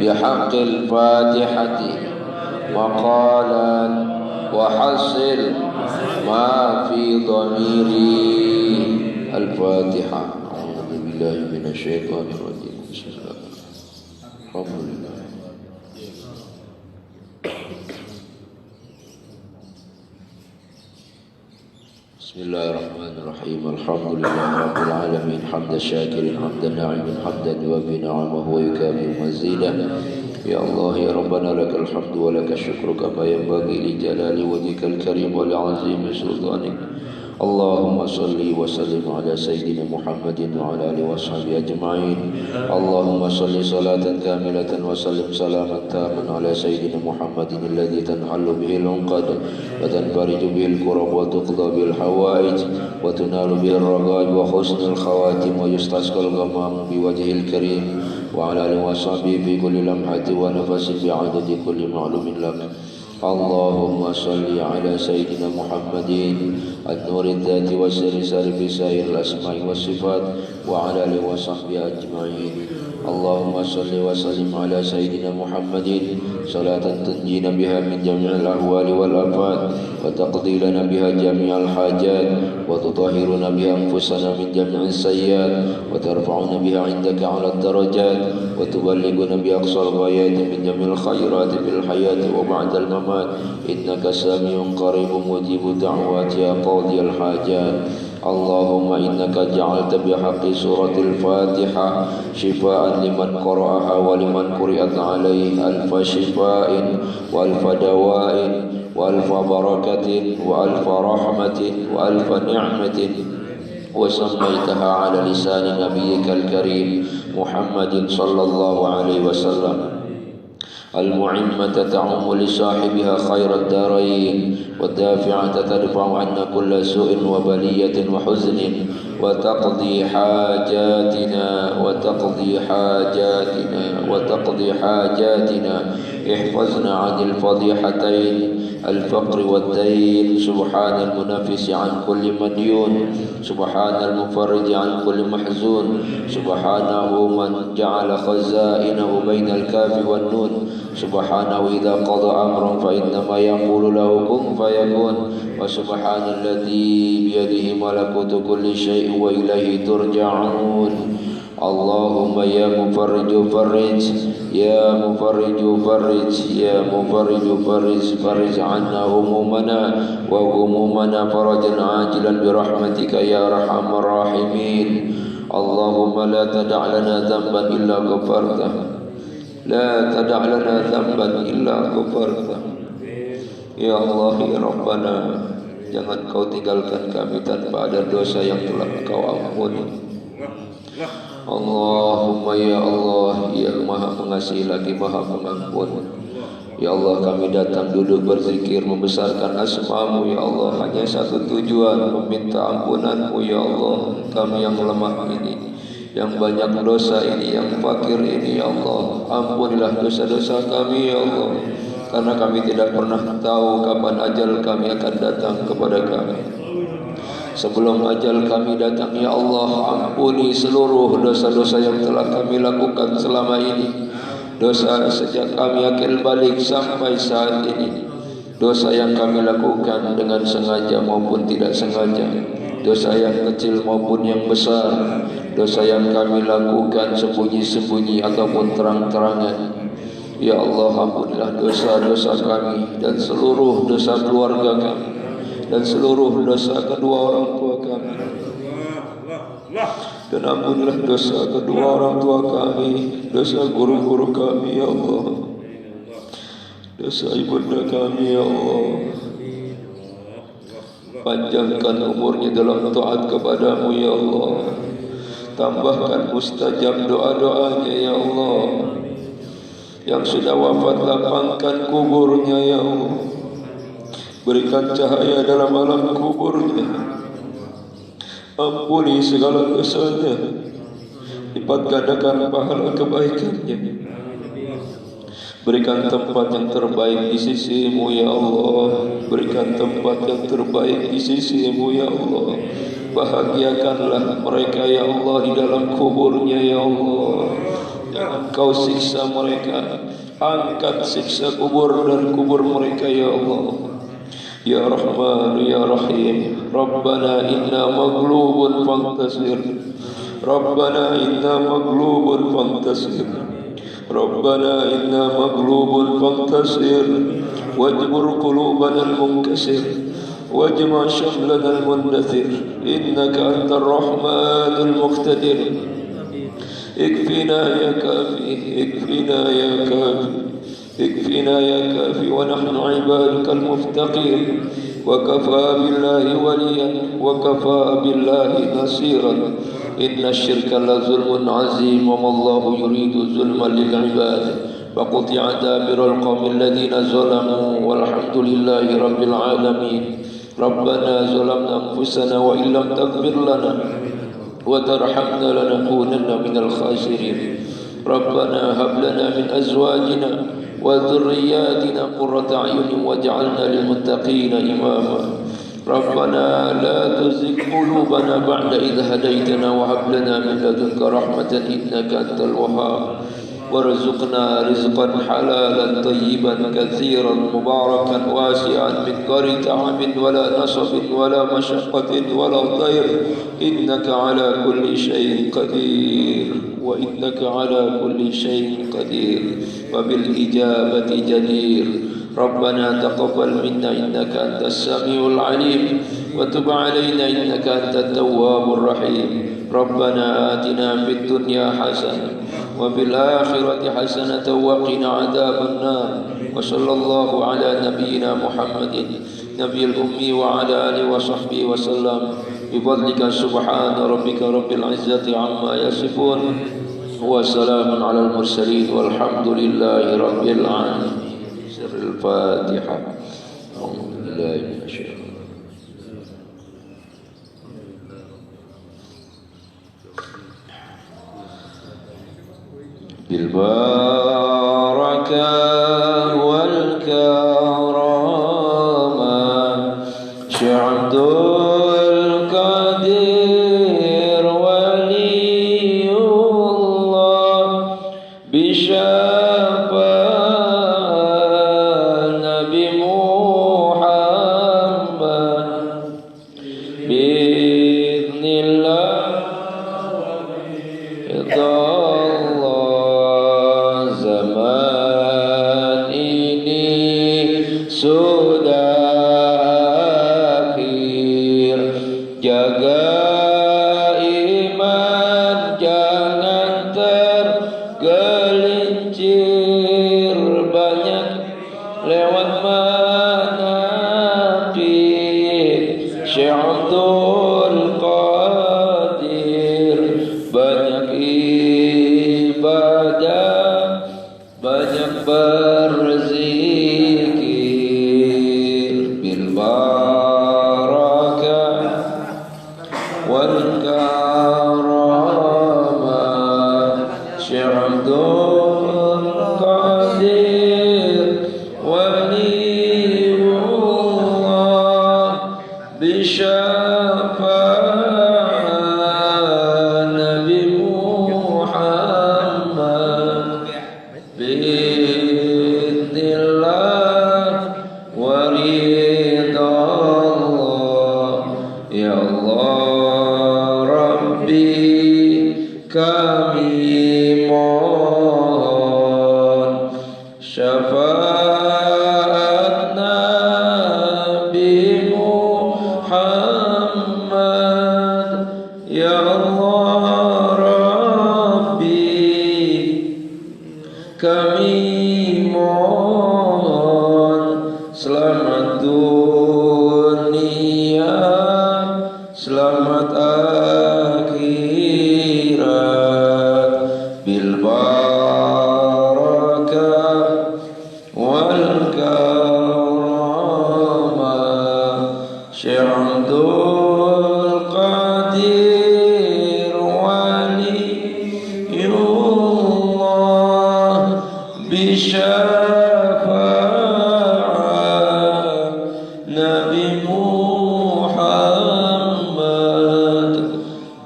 بحق الفاتحة مقالا وحصل ما في ضميري. الفاتحة. أعوذ بالله من الشيطان الرجيم. الحمد لله. بسم الله الرحمن الرحيم. الحمد لله رب العالمين حمد الشاكر حمد الناعم حمدا يوفي نعمه ويكافئ مزيدا. يا الله يا ربنا لك الحمد ولك الشكر كما ينبغي لجلال وجهك الكريم ولعظيم سلطانك. اللهم صل وسلم على سيدنا محمد وعلى آله وصحبه أجمعين. اللهم صل صلاة كاملة وسلم سلاما تاما على سيدنا محمد الذي تنحل به العقد وتنفرج به الكرب وتقضى به الحوائج وتنال به الرغائب وحسن الخواتم ويستسقى الغمام بوجهه الكريم وعلى آله وصحبه في كل لمحة ونفس بعدد كل معلوم لك. اللهم صل على سيدنا محمد النور الذات والسر سر في سائر الأسماء والصفات وعلى آله وصحبه أجمعين. اللهم صل وسلم على سيدنا محمد صلاة تنجينا بها من جميع الأهوال والآفات وتقضي لنا بها جميع الحاجات وتطهرنا بها أنفسنا من جميع السيئات وترفعنا بها عندك على الدرجات وتبلغنا بأقصى الغايات من جميع الخيرات في الحياة وبعد الممات. إنك سميع قريب مجيب دعوات يا قاضي الحاجات. اللهم إنك جعلت بحق سورة الفاتحة شفاء لمن قرأها ولمن قرأت عليه ألف شفاء وألف دواء وألف بركة وألف رحمة وألف نعمة وسميتها على لسان نبيك الكريم محمد صلى الله عليه وسلم المعمة تعم لصاحبها خير الدارين والدافعة تدفع عنا كل سوء وبلية وحزن وتقضي حاجاتنا وتقضي حاجاتنا. احفظنا عن الفضيحتين الفقر والدين. سبحان المنفس عن كل مديون سبحان المفرج عن كل محزون سبحانه من جعل خزائنه بين الكاف والنون. سبحانه إذا قضى أمرا فإنما يقول له كن فيكون. وسبحان الذي بيده ملكوت كل شيء وإليه ترجعون. اللهم يا مفرج فرج يا مفرج فرج يا مفرج فرج عنا همومنا وغمومنا فرجا عاجلا برحمتك يا أرحم الراحمين. اللهم لا تدع لنا ذنبا إلا غفرته لا تدع لنا ذنبا إلا غفرته. Ya Allah ya Rabbana, jangan kau tinggalkan kami tanpa ada dosa yang telah kau ampuni. Allahumma ya Allah ya Maha Pengasih lagi Maha Pengampun. Ya Allah, kami datang duduk berzikir membesarkan asma-Mu ya Allah, hanya satu tujuan, meminta ampunan-Mu ya Allah. Kami yang lemah ini, yang banyak dosa ini, yang fakir ini ya Allah, ampunilah dosa-dosa kami ya Allah, karena kami tidak pernah tahu kapan ajal kami akan datang kepada kami. Sebelum ajal kami datang ya Allah, ampuni seluruh dosa-dosa yang telah kami lakukan selama ini. dosa sejak kami akil balik sampai saat ini, dosa yang kami lakukan dengan sengaja maupun tidak sengaja, dosa yang kecil maupun yang besar, dosa yang kami lakukan sembunyi-sembunyi ataupun terang-terangan. Ya Allah, ampunilah dosa-dosa kami dan seluruh dosa keluarga kami dan seluruh dosa kedua orang tua kami, dan ampunilah dosa kedua orang tua kami, dosa guru-guru kami ya Allah, dosa ibunda kami ya Allah. Panjangkan umurnya dalam taat kepadamu ya Allah, tambahkan mustajab doa-doanya ya Allah. Yang sudah wafat lapangkan kuburnya ya Allah, berikan cahaya dalam alam kuburnya, ampuni segala dosanya, lipat gandakan pahala kebaikannya, berikan tempat yang terbaik di sisimu ya Allah, berikan tempat yang terbaik di sisimu ya Allah. Bahagiakanlah mereka ya Allah di dalam kuburnya ya Allah. Jangan kau siksa mereka, angkat siksa kubur dan kubur mereka ya Allah. Ya Rahman ya Rahim, Rabbana inna maghlubun fantasir, Rabbana inna maghlubun fantasir, Rabbana inna maghlubun fantasir, wajbur qulubana al-munkasir, wajma shamlana al-mundathir, innaka antar rahmanul muqtadir. اكفنا يا كافي، اكفنا يا كافي، اكفنا يا كافي ونحن عبادك المفتقين. وكفى بالله وليا وكفى بالله نصيرا. إن الشرك لظلم عظيم وما الله يريد ظلما للعباد. فقطع دابر القوم الذين ظلموا والحمد لله رب العالمين. ربنا ظلمنا أنفسنا وإن لم تغفر لنا وترحمنا لنكونن من الخاسرين. ربنا هب لنا من أزواجنا وذرياتنا قرة أعين واجعلنا للمتقين إماما. ربنا لا تزغ قلوبنا بعد إذ هديتنا وهب لنا من لدنك رحمة إنك أنت الوهاب. وارزقنا رزقا حلالا طيبا كثيرا مباركا واسعا من غير تعب ولا نصب ولا مشقة ولا ضير، إنك على كل شيء قدير، وإنك على كل شيء قدير وبالإجابة جدير. ربنا تقبل منا إنك أنت السميع العليم وتب علينا إنك أنت التواب الرحيم. ربنا آتنا في الدنيا حسنة وفي الآخرة حسنة وقنا عذاب النار. وصلى الله على نبينا محمد نبي الأمي وعلى آله وصحبه وسلم. بفضلك سبحان ربك رب العزة عما يصفون وسلام على المرسلين والحمد لله رب العالمين. سر الفاتحة. أعوذ بالله من الشيطان. بالبركة والكرامة شيخ عبد القادر ولي الله بشفاعة نبي محمد بإذن الله sudah akhir. Jaga iman jangan tergelincir, banyak lewat manaqib Syekh Abdul Qadir. Banyak ibadah, banyak berzikir. Bil barakah wal karamah Syekh Abdul Qadir waliyullah bisya ridha Allah. Ya Allah Rabbi, kami mohon syafaat Nabi Muhammad. Ya Allah Rabbi, kami mohon selamat dunia, selamat akhirat, bil barakah wal karamah. Syekh Abdul Qadir waliyullah bisyafaat Nabi Muhammad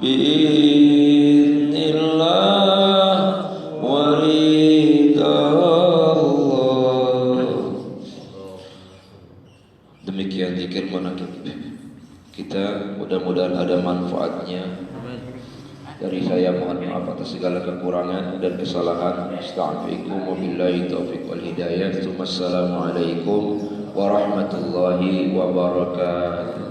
biiznillah wa ridha Allah. Demikian zikir manaqib kita, mudah-mudahan ada manfaatnya. Dari saya mohon maaf atas segala kekurangan dan kesalahan. Astaghfirullahaladzim wabillahi taufiq wal hidayah. Assalamualaikum warahmatullahi wabarakatuh.